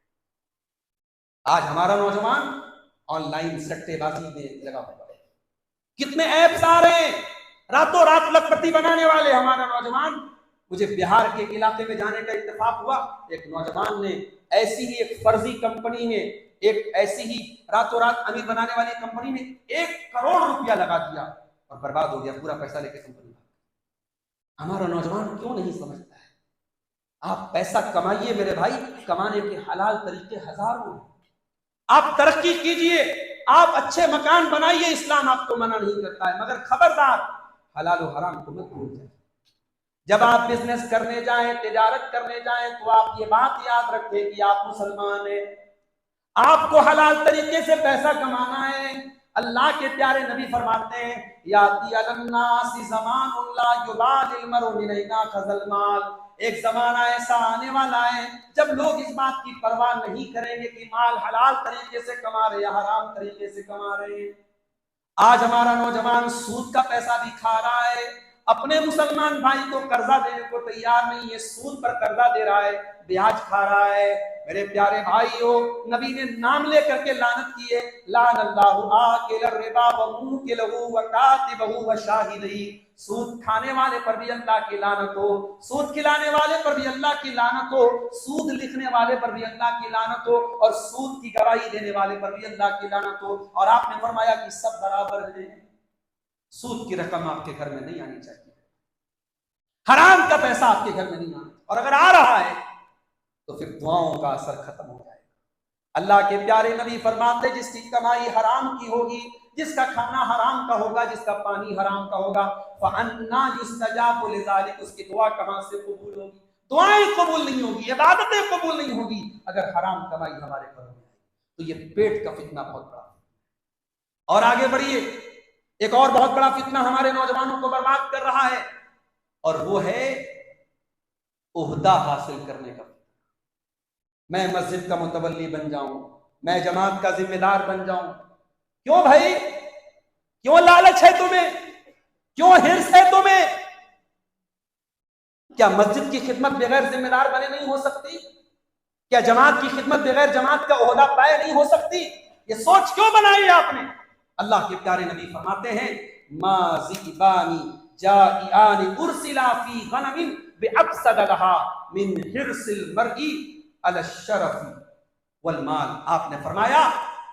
आज हमारा नौजवान ऑनलाइन सट्टेबाजी में लगा हुआ है। कितने ऐप्स आ रहे हैं, रातों रात लखपति बनाने वाले हमारा नौजवान। मुझे बिहार के इलाके में जाने का इत्तेफाक हुआ, एक नौजवान ने ऐसी ही एक फर्जी कंपनी में, एक ऐसी ही रातों रात अमीर बनाने वाली कंपनी में 1 करोड़ रुपया लगा दिया और बर्बाद हो गया, पूरा पैसा लेके कंपनी। हमारा नौजवान क्यों नहीं समझता है? आप पैसा कमाइए मेरे भाई, कमाने के हलाल तरीके हजारों हैं। आप तरक्की कीजिए, आप अच्छे मकान बनाइए, इस्लाम आपको मना नहीं करता है, मगर खबरदार हलाल और हराम को मत भूल जाए। जब आप बिजनेस करने जाएं, तिजारत करने जाएं, तो आप ये बात याद रखें कि आप मुसलमान हैं, आपको हलाल तरीके से पैसा कमाना है। अल्लाह के प्यारे नबी फरमाते हैं, याती अलन्नासी ज़मानुन ला युबालिल मरउ मिनैना खज़ल माल। एक जमाना ऐसा आने वाला है जब लोग इस बात की परवाह नहीं करेंगे कि माल हलाल तरीके से कमा रहे या हराम तरीके से कमा रहे हैं। आज हमारा नौजवान सूद का पैसा भी खा रहा है, अपने मुसलमान भाई को कर्जा देने को तैयार नहीं है, सूद पर कर्जा दे रहा है, ब्याज खा रहा है। मेरे प्यारे भाइयों, नबी ने नाम लेकर के लानत की है, लानल्लाहु आकिल रिबा व मुकिलहु व कातिबहु व शाहिदही। सूद खाने वाले पर भी अल्लाह की लानत हो, सूद खिलाने वाले पर भी अल्लाह की लानत हो, सूद लिखने वाले पर भी अल्लाह की लानत हो, और सूद की गवाही देने वाले पर भी अल्लाह की लानत हो। और आपने फरमाया कि सब बराबर हैं, सूद की रकम आपके घर में नहीं आनी चाहिए, हराम का पैसा आपके घर में नहीं आना, और अगर आ रहा है तो फिर दुआओं का असर खत्म हो जाएगा। अल्लाह के प्यारे नबी फरमाते, जिसकी कमाई हराम की होगी, जिसका खाना हराम का होगा, जिसका पानी हराम का होगा, फअन्ना युस्तजाबु लिज़ालिक, उसकी दुआ कहां से कबूल होगी? दुआएं कबूल नहीं होगी, इबादतें कबूल नहीं होगी अगर हराम कमाई हमारे घरों में। तो ये पेट का फितना बहुत बड़ा। और आगे बढ़िए, एक और बहुत बड़ा फितना हमारे नौजवानों को बर्बाद कर रहा है, और वो है ओहदा हासिल करने का। मैं मस्जिद का मुतवल्ली बन जाऊं, मैं जमात का जिम्मेदार बन जाऊं। क्यों भाई, क्यों लालच है तुम्हें, क्यों हिर्स है तुम्हें? क्या मस्जिद की खिदमत बगैर जिम्मेदार बने नहीं हो सकती? क्या जमात की खिदमत बगैर जमात का ओहदा पाए नहीं हो सकती? ये सोच क्यों बनाई आपने? अल्लाह के प्यारे नबी फरमाते हैं, माज़िबानी जाइआनी उरसिला फी गनमिन बिअफसद लहा मिन हिर्सिल मरई अला शरफी वल माल। आपने फरमाया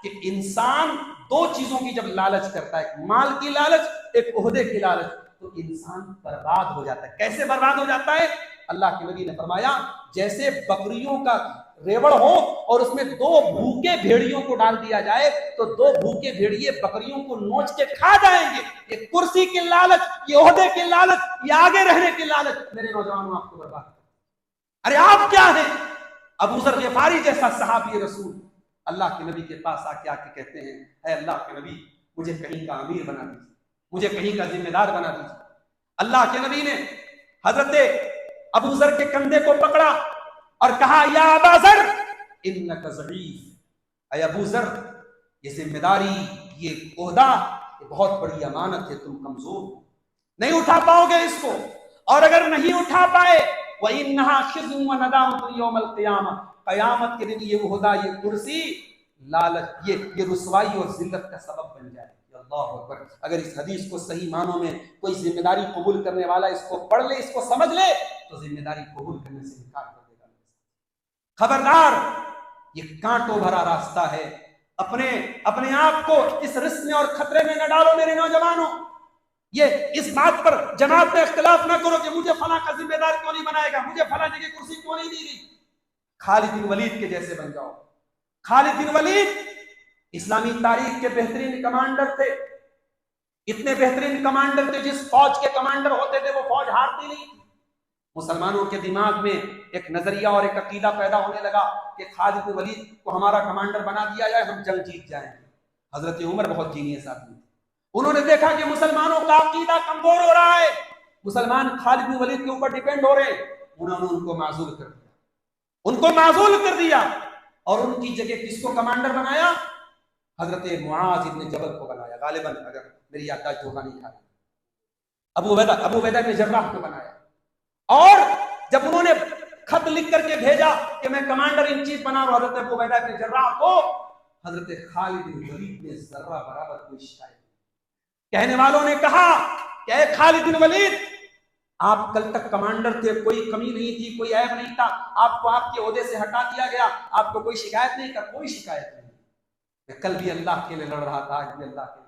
कि इंसान 2 चीजों की जब लालच करता है, माल की लालच, एक ओहदे की लालच, तो इंसान बर्बाद हो जाता है। कैसे बर्बाद हो जाता है? अल्लाह के नबी ने फरमाया, जैसे बकरियों का रेवड़ हो और उसमें 2 भूखे भेड़ियों को डाल दिया जाए तो 2 भूखे भेड़िए बकरियों को नोच के खा जाएंगे। ये कुर्सी की लालच, ये ओहदे की लालच, ये आगे रहने की लालच मेरे नौजवानों आपको बर्बाद कर। अरे आप क्या हैं? अबू ज़र ग़िफ़ारी जैसा सहाबी रसूल अल्लाह के नबी के पास आके कहते हैं, ऐ अल्लाह के नबी, मुझे कहीं का अमीर बना दीजिए, मुझे कहीं का जिम्मेदार बना दीजिए। अल्लाह के नबी ने हजरत अबू ज़र के कंधे को पकड़ा और कहा, या अबा ज़र इन्नका ज़ईफ़, ऐ अबू ज़र, ये जिम्मेदारी, ये ओहदा, ये बहुत बड़ी अमानत है, तुम कमजोर हो, नहीं उठा पाओगे इसको, और अगर नहीं उठा पाए वइन्नहा खिज़्युन व नदामतुन यौमल क़ियामा, क़यामत के दिन ये ओहदा, ये कुर्सी, लालच, ये रुसवाई और जिल्लत का सबब बन जाएगी। अल्लाहु अकबर। अगर इस हदीस को सही मानों में कोई जिम्मेदारी कबूल करने वाला इसको पढ़ ले, इसको समझ ले, तो जिम्मेदारी कबूल करने से इनकार कर देगा। खबरदार, ये कांटों भरा रास्ता है, अपने आप को इस रिस्क में और खतरे में न डालो मेरे नौजवानों। ये इस बात पर जमात में इख्तिलाफ ना करो कि मुझे फला का जिम्मेदार क्यों नहीं बनाएगा, मुझे फला जगह कुर्सी क्यों नहीं दी गई। खालिद बिन वलीद के जैसे बन जाओ। खालिद बिन वलीद इस्लामी तारीख के बेहतरीन कमांडर थे, इतने बेहतरीन कमांडर थे, जिस फौज के कमांडर होते थे वो फौज हारती नहीं थी। मुसलमानों के दिमाग में एक नजरिया और एक अकीदा पैदा होने लगा कि खालिद बिन वलीद को हमारा कमांडर बना दिया जाए, हम जंग जीत जाएंगे। हजरत उमर बहुत जीनियस आदमी थे, उन्होंने देखा कि मुसलमानों का अकीदा कमजोर हो रहा है, मुसलमान खालिद बिन वलीद के ऊपर डिपेंड हो रहे हैं। उन्होंने उनको माजूल कर दिया, उनको माजूल कर दिया और उनकी जगह किसको कमांडर बनाया? हजरत मुआज इब्न जबल को बनाया, गालिबन अगर मेरी याददाश्त धोखा नहीं खा रही। अबू उबैदा ने जर्राह को बनाया। और जब उन्होंने खत लिख करके भेजा कि मैं कमांडर इन चीफ बना रहा हूं हजरत अबू उबैदा ने जर्राह को, हजरत खालिद बिन वलीद ने जर्रा बराबर कोई शिकायत नहीं। कहने वालों ने कहा कि खालिद बिन वलीद, आप कल तक कमांडर थे, कोई कमी नहीं थी, कोई ऐब नहीं था, आपको आपके ओहदे से हटा दिया गया, आपको कोई शिकायत नहीं कर। कोई शिकायत नहीं, मैं कल भी अल्लाह के लिए लड़ रहा था, आज भी अल्लाह के लिए,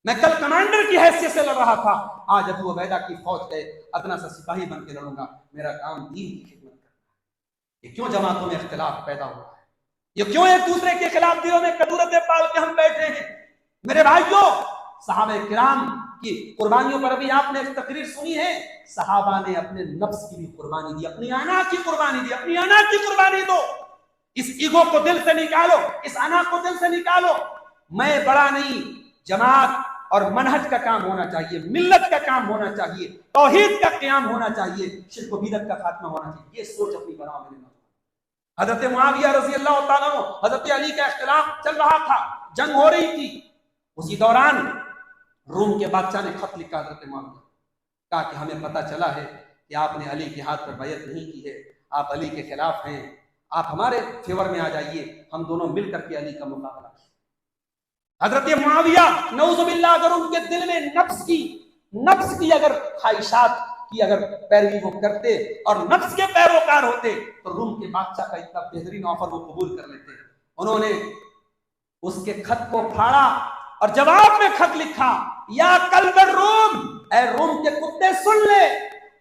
मैं कल कमांडर की हैसियत से लड़ रहा था, आज अबू उबैदा की फौज के अदना सा सिपाही बन के लड़ूंगा। मेरा काम दीन की खिदमत करना है। ये क्यों जमातों में इख्तिलाफ पैदा हुआ है? ये क्यों एक दूसरे के खिलाफ दिलों में कदूरतें पाल के हम बैठे हैं? मेरे भाइयों, सहाबा किराम की कुर्बानियों पर अभी आपने एक तकरीर सुनी है। सहाबा ने अपने नफ्स की भी कुर्बानी दी, अपनी आना की कुर्बानी दी। अपनी आना की कुर्बानी दो, इस ईगो को दिल से निकालो, इस आना को दिल से निकालो। मैं बड़ा नहीं, जमात और मनहज का काम होना चाहिए, मिल्लत का काम होना चाहिए, तौहीद का क़याम होना चाहिए, शिर्क व बिदअत का खात्मा होना चाहिए। ये सोच अपनी बनाओ मेरे नौजवान। हजरत मुआविया रज़ी अल्लाह तआला अन्हु, हजरत अली का इख्तिलाफ चल रहा था, जंग हो रही थी। उसी दौरान रूम के बादशाह ने खत लिखा हजरत मुआविया, कहा कि हमें पता चला है कि आपने अली के हाथ पर बैयत नहीं की है, आप अली के खिलाफ हैं, आप हमारे फेवर में आ जाइए, हम दोनों मिल करके अली का मुकाबला। हजरत मुआविया नऊजुबिल्लाह, अगर उनके दिल में नफ्स की अगर ख्वाहिशात की अगर पैरवी वो करते और नफ्स के पैरोकार होते तो रूम के बादशाह का इतना बेहतरीन ऑफर वो कबूल कर लेते। उन्होंने उसके खत को फाड़ा और जवाब में खत लिखा, या कल्ब रूम, ऐ रूम के कुत्ते सुन ले,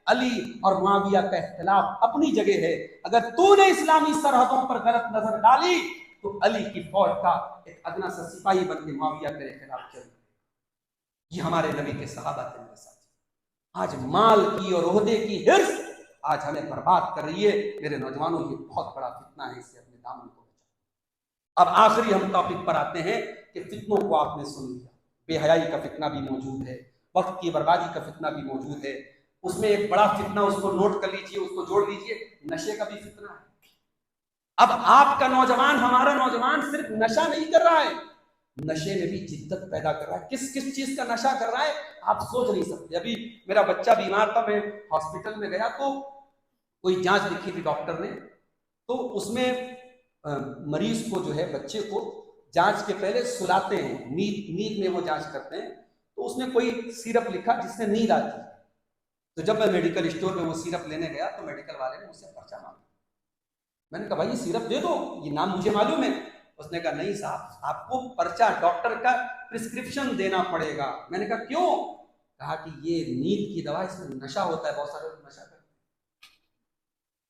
अली और मुआविया का इख्तिलाफ अपनी जगह है। अगर तूने इस्लामी सरहदों पर गलत नजर डाली तो अली की फौज का एक अदना सा सिपाही बन के मुआविया तेरे खिलाफ चल। ये हमारे नबी के सहाबा थे मेरे साथ। आज माल की और ओहदे की हिर्स आज हमें बर्बाद कर रही है। मेरे नौजवानों, ये बहुत बड़ा फितना है, इससे अपने दामन को बचाओ। अब आखिरी हम टॉपिक पर आते हैं कि फितनों को आपने सुन लिया, बेहयाई का फितना भी मौजूद है, वक्त की बर्बादी का फितना भी मौजूद है। उसमें एक बड़ा फितना, उसको नोट कर लीजिए, उसको जोड़ लीजिए, नशे का भी फितना है। अब आपका नौजवान, हमारा नौजवान सिर्फ नशा नहीं कर रहा है, नशे में भी जिद्दत पैदा कर रहा है। किस किस चीज का नशा कर रहा है आप सोच नहीं सकते। अभी मेरा बच्चा बीमार था, मैं हॉस्पिटल में गया तो कोई जांच लिखी थी डॉक्टर ने, तो उसमें मरीज को जो है, बच्चे को जांच के पहले सुलाते हैं, नींद में वो जांच करते हैं। तो उसने कोई सिरप लिखा जिससे नींद आती है। तो जब मैं मेडिकल स्टोर में वो सिरप लेने गया तो मेडिकल वाले ने मुझसे पर्चा मांगा। मैंने कहा भाई ये सिरप दे दो, ये नाम मुझे मालूम है। उसने कहा नहीं साहब, आपको पर्चा, डॉक्टर का प्रिस्क्रिप्शन देना पड़ेगा। मैंने कहा क्यों? कहा कि ये नींद की दवा, इसमें नशा होता है, बहुत सारे लोग नशा करते हैं,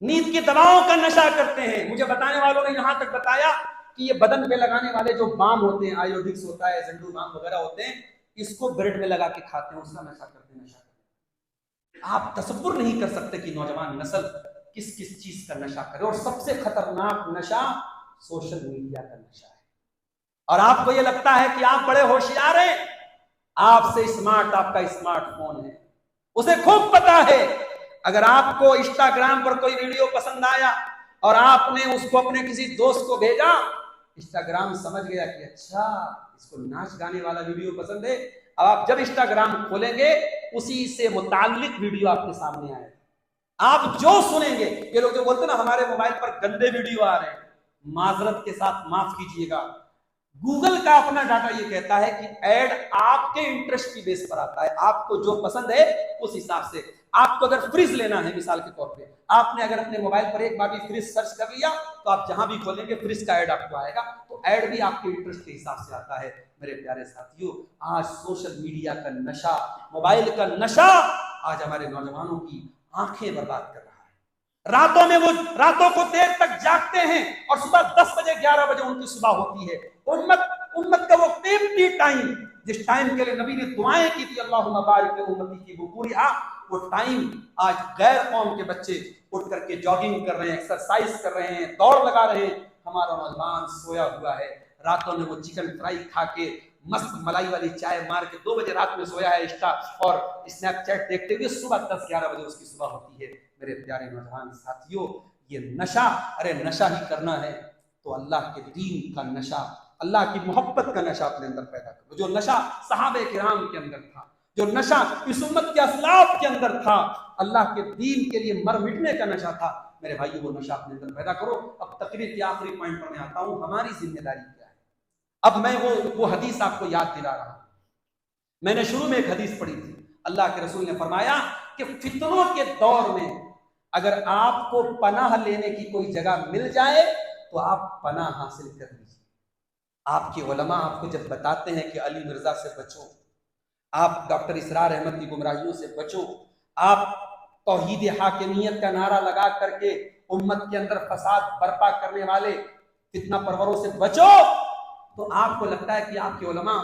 नींद की दवाओं का नशा करते हैं। मुझे बताने वालों ने यहां तक बताया कि ये बदन पे लगाने वाले जो बाम होते हैं, आयोडिक्स होता है, जंडू बाम वगैरह होते हैं, इसको ब्रेड में लगा के खाते हैं, उसका नशा करते हैं। आप तसव्वुर नहीं कर सकते कि नौजवान नस्ल किस किस चीज का नशा करे। और सबसे खतरनाक नशा सोशल मीडिया का नशा है। और आपको यह लगता है कि आप बड़े होशियार हैं, आपसे स्मार्ट आपका स्मार्टफोन है। उसे खूब पता है, अगर आपको इंस्टाग्राम पर कोई वीडियो पसंद आया और आपने उसको अपने किसी दोस्त को भेजा, इंस्टाग्राम समझ गया कि अच्छा इसको नाच गाने वाला वीडियो पसंद है। अब आप जब इंस्टाग्राम खोलेंगे उसी से मुताल्लिक वीडियो आपके सामने आएगा। आप जो सुनेंगे, ये लोग जो बोलते हैं ना हमारे मोबाइल पर गंदे वीडियो आ रहे हैं, माजरत के साथ माफ कीजिएगा, गूगल का अपना डाटा ये कहता है कि ऐड आपके इंटरेस्ट की बेस पर आता है। आपको जो पसंद है उस हिसाब से आपको अगर फ्रिज लेना है, मिसाल के तौर पे आपने अगर अपने मोबाइल पर एक बार भी फ्रिज सर्च कर लिया तो आप जहां भी खोलेंगे फ्रिज का ऐड आपको आएगा, तो ऐड भी आपके इंटरेस्ट के हिसाब से आता है। मेरे प्यारे साथियों, आज सोशल मीडिया का नशा, मोबाइल का नशा आज हमारे नौजवानों की आंखें बर्बाद कर रहा है। रातों में वो रातों को देर तक जागते हैं और सुबह 10 बजे 11 बजे उनकी सुबह होती है। उम्मत का वो कीमती टाइम, जिस टाइम के लिए नबी ने दुआएं की थी, अल्लाहुम्मा बारिक उम्मती की बुकुरिहा, वो टाइम आज गैर कौम के बच्चे उठ करके जॉगिंग कर रहे हैं, एक्सरसाइज कर रहे हैं, दौड़ लगा रहे हैं। हमारा नौजवान सोया हुआ है, रातों में वो चिकन फ्राई खा के मस्त मलाई वाली चाय मार के 2 बजे रात में सोया है, इंस्टा और स्नैपचैट देखते हुए सुबह 10-11 बजे उसकी सुबह होती है। मेरे प्यारे नौजवान साथियों, ये नशा, अरे नशा ही करना है तो अल्लाह के दीन का नशा, अल्लाह की मोहब्बत का नशा अपने अंदर पैदा करो। जो नशा सहाबे किराम के अंदर था, जो नशा इस उम्मत के असलाफ के अंदर था, अल्लाह के दीन के लिए मर मिटने का नशा था, मेरे भाइयों वो नशा अपने अंदर पैदा करो। अब तकरीर के आखिरी पॉइंट पर मैं आता हूं, हमारी जिम्मेदारी क्या है। अब मैं वो हदीस आपको याद दिला रहा हूं। मैंने शुरू में एक हदीस पढ़ी थी, अल्लाह के रसूल ने फरमाया कि फितनों के दौर में अगर आपको पनाह लेने की कोई जगह मिल जाए तो आप पनाह हासिल कर लीजिए। आपके उलमा आपको जब बताते हैं कि अली मिर्जा से बचो, आप डॉक्टर इसरार अहमद की गुमराहियों से बचो, आप तौहीद हाकिमियत का नारा लगा करके उम्मत के अंदर फसाद बर्पा करने वाले फितना परवरों से बचो, तो आपको लगता है कि आपके उलमा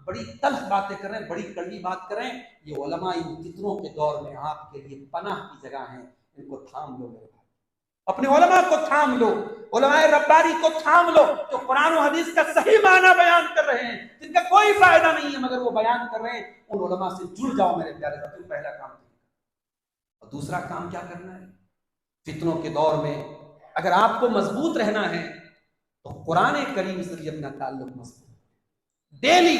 बड़ी तल्ख बातें कर रहे हैं, बड़ी कड़वी बात कर रहे हैं। ये उलमा इन फितनों के दौर में आपके लिए पनाह की जगह है, इनको थाम लो मेरे भाई, अपने उलमा को थाम लो, उलमाए रब्बानी को थाम लो, जो कुरान और हदीस का सही माना बयान कर रहे हैं, जिनका कोई फायदा नहीं है मगर वो बयान कर रहे हैं, उन उलमा से जुड़ जाओ मेरे प्यारे साथियों। पहला काम। और दूसरा काम क्या करना है, फितनों के दौर में अगर आपको मजबूत रहना है तो कुरान करीम से भी अपना ताल्लुक मजबूत। डेली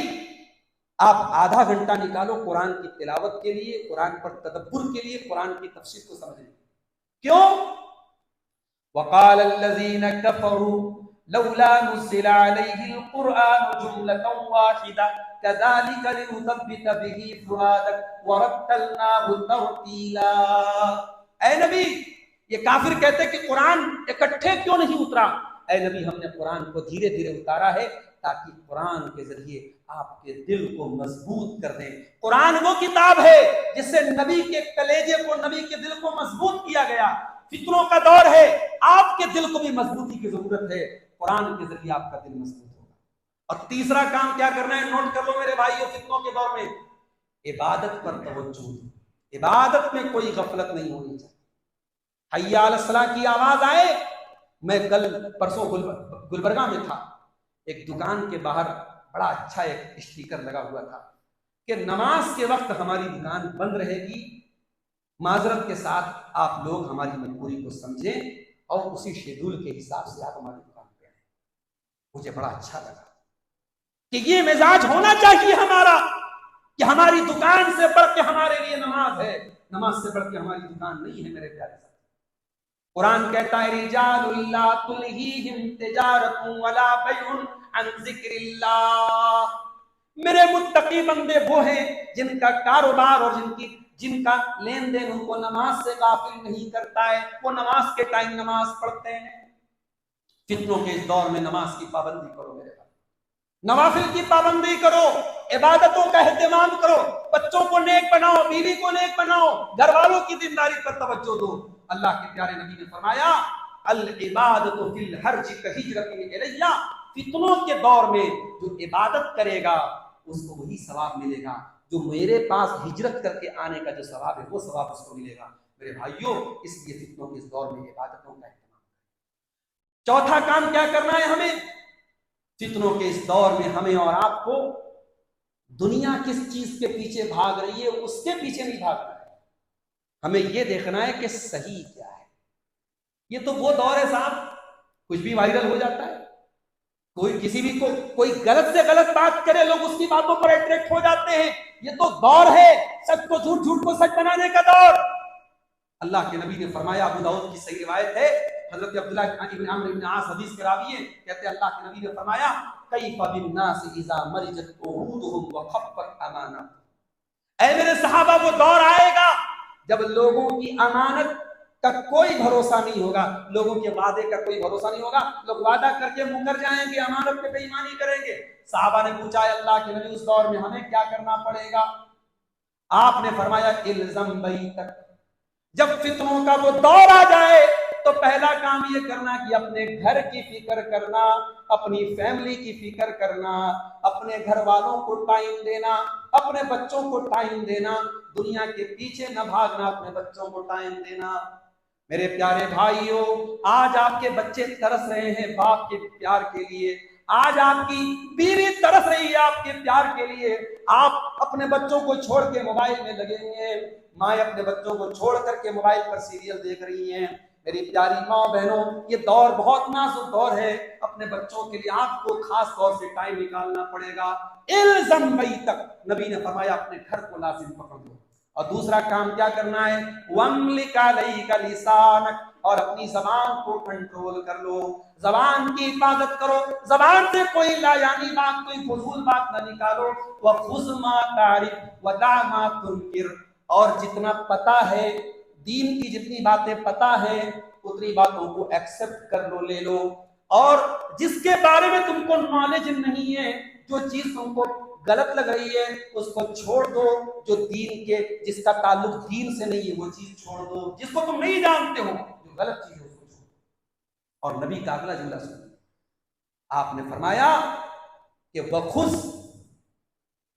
आप आधा घंटा निकालो कुरान की तिलावत के लिए, कुरान पर तदब्बुर के लिए, कुरान की तफसीर को समझने। क्यों? वक़ाल अल्लज़ीना कफ़रू लौला नुज़्ज़िला अलैहिल कुरआनु जुमलतन वाहिदा कज़ालिका लिनुथब्बित बिही फुआदक वरत्तलनाहु तरतीला। ऐ नबी, ये काफिर कहते हैं कि कुरान इकट्ठे क्यों नहीं उतरा। ऐ नबी, हमने कुरान को धीरे धीरे उतारा है ताकि कुरान के जरिए आपके दिल को मजबूत कर दें। कुरान वो किताब है जिससे नबी के कलेजे को, नबी के दिल को मजबूत किया गया। फितनों का दौर है, आपके दिल को भी मजबूती की जरूरत है, कुरान के जरिए आपका दिल मजबूत होगा। और तीसरा काम क्या करना है, नोट कर लो मेरे भाइयों, फितनों के दौर में इबादत पर तवज्जो, इबादत में कोई गफलत नहीं होनी चाहिए। हय्या अला सलाह की आवाज आए। मैं कल परसों गुलबर्गा में था, एक दुकान के बाहर बड़ा अच्छा एक स्टिकर लगा हुआ था कि नमाज के वक्त हमारी दुकान बंद रहेगी, माजरत के साथ आप लोग हमारी मजबूरी को समझें और उसी शेड्यूल के हिसाब से आप हमारी दुकान पे आए। मुझे बड़ा अच्छा लगा कि ये मिजाज होना चाहिए हमारा कि हमारी दुकान से बढ़ के हमारे लिए नमाज है, नमाज से बढ़ के हमारी दुकान नहीं है। मेरे प्यारे साथी, कुरान कहता है रिजालुल ला तुलहीहिम तिजारतुन वला बैउन अन जिक्रिल्लाह। मेरे मुत्तकी बंदे वो हैं जिनका कारोबार और जिनका लेन देन उनको नमाज से गाफिल नहीं करता है, वो नमाज के टाइम नमाज पढ़ते हैं। फितनों के इस दौर में नमाज की पाबंदी करो मेरे भाई, नवाफिल की पाबंदी करो, इबादतों का एहतमाम करो, बच्चों को नेक बनाओ, बीवी को नेक बनाओ, घर वालों की जिम्मेदारी पर तवज्जो दो। अल्लाह के प्यारे नबी ने फरमाया अल इबादतु फिल हर्ज कहिजरतिन इलैया। फितनों के दौर में जो इबादत करेगा उसको वही सवाब मिलेगा जो मेरे पास हिजरत करके आने का जो सवाब है वो सवाब उसको मिलेगा। मेरे भाइयों, इसलिए फितनों के इस दौर में इबादतों का एहतमाम। चौथा काम क्या करना है हमें, फितनों के इस दौर में हमें और आपको दुनिया किस चीज के पीछे भाग रही है उसके पीछे नहीं भागना है, हमें यह देखना है कि सही क्या है। ये तो वो दौर है साहब, कुछ भी वायरल हो जाता है, कोई किसी भी को कोई गलत से गलत बात करे, लोग उसकी बातों पर अट्रैक्ट हो जाते हैं। ये तो दौर है सच को झूठ, झूठ को सच बनाने का दौर। अल्लाह के नबी ने फरमाया, अबू दाऊद की सही रिवायत है, हजरत अब्दुल्लाह इब्न अम्र इब्न आस हदीस के रावी हैं, कहते हैं अल्लाह के नबी ने फरमाया कैफा बिन्नास इज़ा मरिजत उहूदुहुम व खफ़्फ़त अमाना। ऐ मेरे सहाबा, वो दौर आएगा जब लोगों की अमानत का कोई भरोसा नहीं होगा, लोगों के वादे का कोई भरोसा नहीं होगा, लोग वादा करके मुकर जाएंगे, अमानत पे बेईमानी करेंगे। साहबा ने पूछा, अल्लाह के नबी, उस दौर में हमें क्या करना पड़ेगा? आपने फरमाया, इल्ज़म बैतक। जब फितनों का वो दौर आ जाए तो पहला काम ये करना कि अपने घर की फिक्र करना, अपनी फैमिली की फिक्र करना, अपने घर वालों को टाइम देना, अपने बच्चों को टाइम देना, दुनिया के पीछे न भागना, अपने बच्चों को टाइम देना। मेरे प्यारे भाइयों, आज आपके बच्चे तरस रहे हैं बाप के प्यार के लिए, आज आपकी बीवी तरस रही है आपके प्यार के लिए। आप अपने बच्चों को छोड़ के मोबाइल में लगे हुए हैं, माए अपने बच्चों को छोड़ करके मोबाइल पर सीरियल देख रही हैं। मेरी प्यारी माँ बहनों, ये दौर बहुत नाजुक दौर है, अपने बच्चों के लिए आपको खास तौर से टाइम निकालना पड़ेगा। इल्ज़म बैतक, नबी ने फरमाया अपने घर को लाजिम पकड़ लो। और दूसरा काम क्या करना है? वम्लिक अलैका लिसानक, और अपनी जबान को कंट्रोल कर लो, जबान की हिफाजत करो, जबान से कोई लायानी बात, कोई फजूल बात ना निकालो। वखुज़ मा तारिफ वदा मा तुनकिर, और जितना पता है, दीन की जितनी बातें पता है उतनी बातों को एक्सेप्ट कर लो, ले लो। और जिसके बारे में तुमको नॉलेज नहीं है, जो चीज तुमको गलत लग रही है, उसको छोड़ दो। जो दीन के, जिसका ताल्लुक दीन से नहीं है, वो चीज छोड़ दो। जिसको तुम नहीं जानते हो, जो गलत चीज है, उसको छोड़ दो। और नबी का अगला जुमला सुनिए, आपने फरमाया कि वखुज़,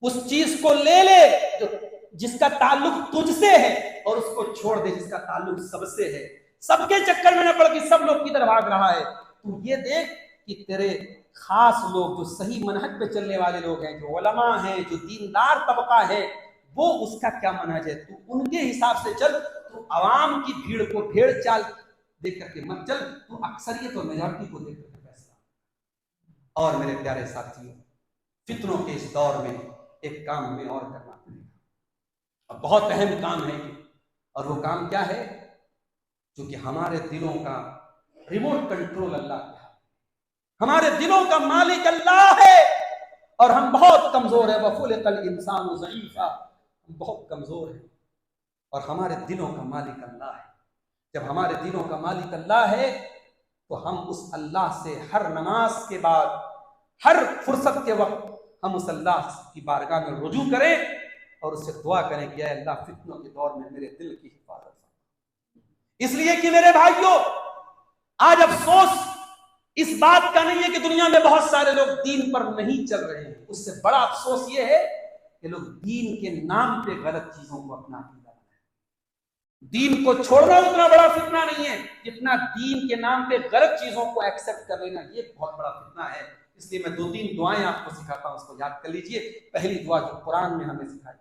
उस चीज को ले ले जो जिसका ताल्लुक तुझसे है, और उसको छोड़ दे जिसका ताल्लुक सबसे है। सबके चक्कर में न पड़ के सब लोग किधर भाग रहा है। तू ये देख कि तेरे खास लोग, जो सही मनहज पे चलने वाले लोग हैं, जो उलमा हैं, जो दीनदार तबका है, वो उसका क्या मनहज है, तू उनके हिसाब से चल। तू आवाम की भीड़ को भेड़ चाल देख करके मत चल, तू अक्सरियत और मेजॉरिटी को देख करके फैसला। और मेरे प्यारे साथियों, फितनों के इस दौर में एक काम में और करना पड़ेगा, अब बहुत अहम काम है, और वो काम क्या है? क्योंकि हमारे दिलों का रिमोट कंट्रोल अल्लाह का है, हमारे दिलों का मालिक अल्लाह है, और हम बहुत कमजोर है। वखुलिक़ल इंसानु ज़ईफ़ा, हम बहुत कमजोर है, और हमारे दिलों का मालिक अल्लाह है। जब हमारे दिलों का मालिक अल्लाह है, तो हम उस अल्लाह से हर नमाज के बाद, हर फुर्सत के वक्त हम उस अल्लाह की बारगाह में रुजू करें और उससे दुआ करें कि अल्लाह फितनों के दौर में मेरे दिल की हिफाजत। इसलिए कि मेरे भाइयों, आज अफसोस इस बात का नहीं है कि दुनिया में बहुत सारे लोग दीन पर नहीं चल रहे हैं, उससे बड़ा अफसोस ये है कि लोग दीन के नाम पे गलत चीजों को अपना लिया। दीन को छोड़ना उतना बड़ा फितना नहीं है जितना दीन के नाम पे गलत चीजों को एक्सेप्ट कर लेना, ये बहुत बड़ा फितना है। इसलिए मैं 2-3 दुआएं आपको सिखाता हूं, उसको याद कर लीजिए। पहली दुआ जो कुरान में हमें सिखाई,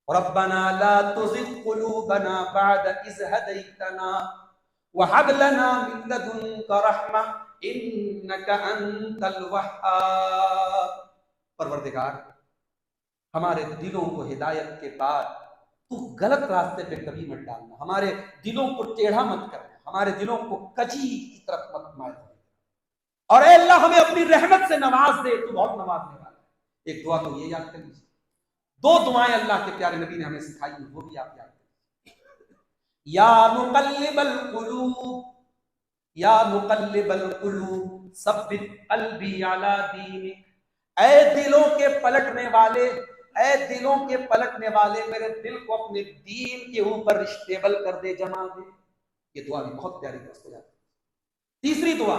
रब्बना ला तुज़िग़ क़ुलूबना बअद इज़ हदैतना व हब लना मिन लदुनका रहमा इन्नका अंतल वह्हाब। परवरदिगार, हमारे दिलों को हिदायत के बाद तू गलत रास्ते पे कभी मत डालना, हमारे दिलों को टेढ़ा मत करना, हमारे दिलों को कजी की तरफ मत मार, और ऐ अल्लाह हमें अपनी रहमत से नवाज दे, तू बहुत नवाजने वाला है। एक दुआ तो ये याद कर लीजिए। 2 दुआएं अल्लाह के प्यारे नबी ने हमें सिखाई, वो भी आप याद करिए। या मुक़ल्लिबल क़ुलूब, या मुक़ल्लिबल क़ुलूब सब्बित क़ल्बी अला दीनिक। ऐ दिलों के पलटने वाले, ऐ दिलों के पलटने वाले, मेरे दिल को अपने दीन के ऊपर स्टेबल कर दे, जमा दे। ये दुआ भी बहुत प्यारी है, उसको याद। तीसरी दुआ,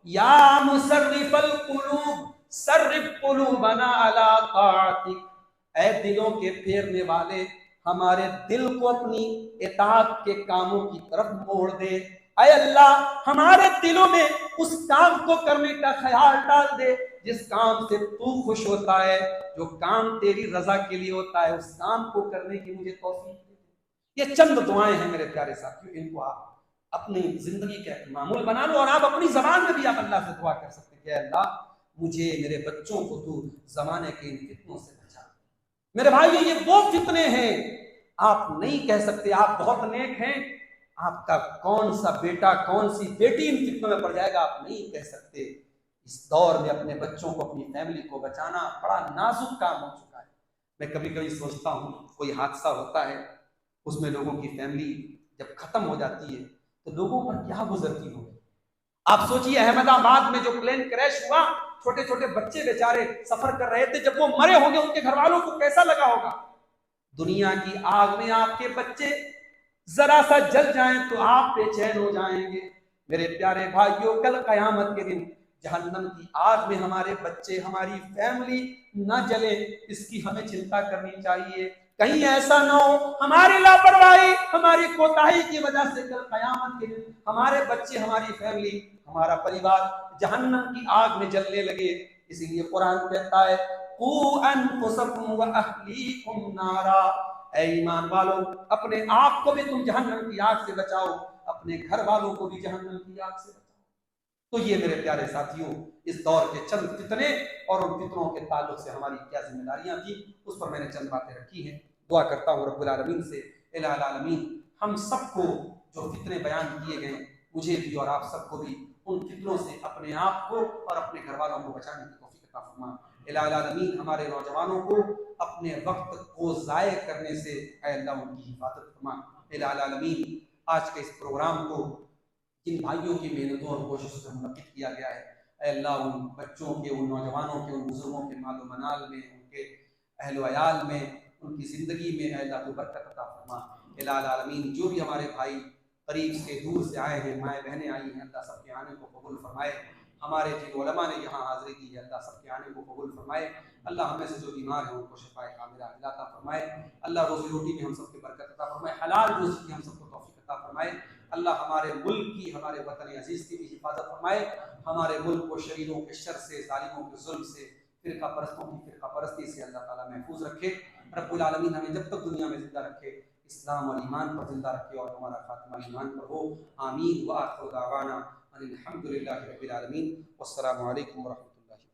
या मुसर्रिफल क़ुलूब सर्रिफ क़ुलूबना अला ताअतिक। ऐ दिलों के फेरने वाले, हमारे दिल को अपनी इताअत के कामों की तरफ मोड़ दे। ऐ अल्लाह, हमारे दिलों में उस काम को करने का ख्याल डाल दे जिस काम से तू खुश होता है, जो काम तेरी रजा के लिए होता है, उस काम को करने की मुझे तौफीक दे। ये चंद दुआएं हैं मेरे प्यारे साथियों, इनको आप अपनी जिंदगी का मामूल बना लो, और आप अपनी जबान में भी आप अल्लाह से दुआ कर सकते हैं कि अल्लाह, मुझे, मेरे बच्चों को तू जमाने के इन फितनों से बचा। मेरे भाई, ये वो फितने हैं, आप नहीं कह सकते आप बहुत नेक हैं, आपका कौन सा बेटा, कौन सी बेटी इन फितनों में पड़ जाएगा, आप नहीं कह सकते। इस दौर में अपने बच्चों को, अपनी फैमिली को बचाना बड़ा नाजुक काम हो चुका है। मैं कभी कभी सोचता हूँ, कोई हादसा होता है, उसमें लोगों की फैमिली जब खत्म हो जाती है तो लोगों पर क्या गुजरती होगी। आप सोचिए, अहमदाबाद में जो प्लेन क्रैश हुआ, छोटे छोटे बच्चे बेचारे सफर कर रहे थे, जब वो मरे होंगे उनके घर वालों को कैसा लगा होगा। दुनिया की आग में आपके बच्चे जरा सा जल जाएं तो आप बेचैन हो जाएंगे। मेरे प्यारे भाइयों, कल कयामत के दिन जहन्नम की आग में हमारे बच्चे, हमारी फैमिली न जले, इसकी हमें चिंता करनी चाहिए। कहीं ऐसा ना हो हमारी लापरवाही, हमारी कोताही की वजह से कल कयामत के दिन हमारे बच्चे, हमारी फैमिली, हमारा परिवार जहन्नम की आग में जलने लगे। इसीलिए कुरान कहता है, कू अनफुसकुम व अहलीकुम नारा, ऐ ईमान वालों, अपने आप को भी तुम जहन्नम की आग से बचाओ, अपने घर वालों को भी जहन्नम की आग से बचाओ। तो ये मेरे प्यारे साथियों, इस दौर के चंद फितने और उन फितनों के ताल्लुक से हमारी क्या जिम्मेदारियां थी, उस पर मैंने चंद बातें रखी हैं। दुआ करता हूँ रब्बुल आलमीन से, इलाहुल आलमीन हम सबको जो फितने बयान किए गए, मुझे भी और आप सबको भी उन फितनों से अपने आप को और अपने घर वालों को बचाने की तौफीक अता फरमा। इलाहुल आलमीन हमारे नौजवानों को अपने वक्त को ज़ाय करने से अल्लाह उनकी हिफाजत फरमा। इलाहुल आलमीन आज के इस प्रोग्राम को जिन भाइयों की मेहनतों और कोशिशों से मुनक्किद किया गया है, अल्लाह उन बच्चों के, उन नौजवानों के, उन बुजुर्गों के मालो मनाल में, उनके अहल वयाल में, उनकी ज़िंदगी में अल्लाह तो बरकत अता फरमा। इलाहुल आलमीन जो भी हमारे भाई करीब से दूर से आए हैं, माएँ बहनें आई हैं, अल्लाह सबके आने को कबूल फरमाए। हमारे जिन उलमा ने यहाँ हाज़िरी दी है, अल्लाह सबके आने को कबूल फरमाए। अल्लाह हमें से जो बीमार हैं उनको शिफाए कामिला अता फरमाए। अल्लाह रोज़ी रोटी में हम सबके बरकत अता फरमाए, हलाल रोज़ी की हम सबको तौफीक अता फरमाए। अल्लाह हमारे मुल्क की, हमारे वतन अजीज़ की भी हिफाजत फरमाए। हमारे मुल्क को शरीरों के शर से, जालिमों के जुल्म से, फ़िरका परस्तों की फ़िरका परस्ती से अल्लाह ताला महफूज रखे। रब्बुल आलमीन हमें जब तक दुनिया में ज़िंदा रखे, इस्लाम और ईमान पर ज़िंदा रखे और हमारा खात्मा ईमान पर हो। आमीन व आखिरु दावाना अनिल हम्दुलिल्लाहि रब्बिल आलमीन। वस्सलामु अलैकुम व रहमतुल्लाहि।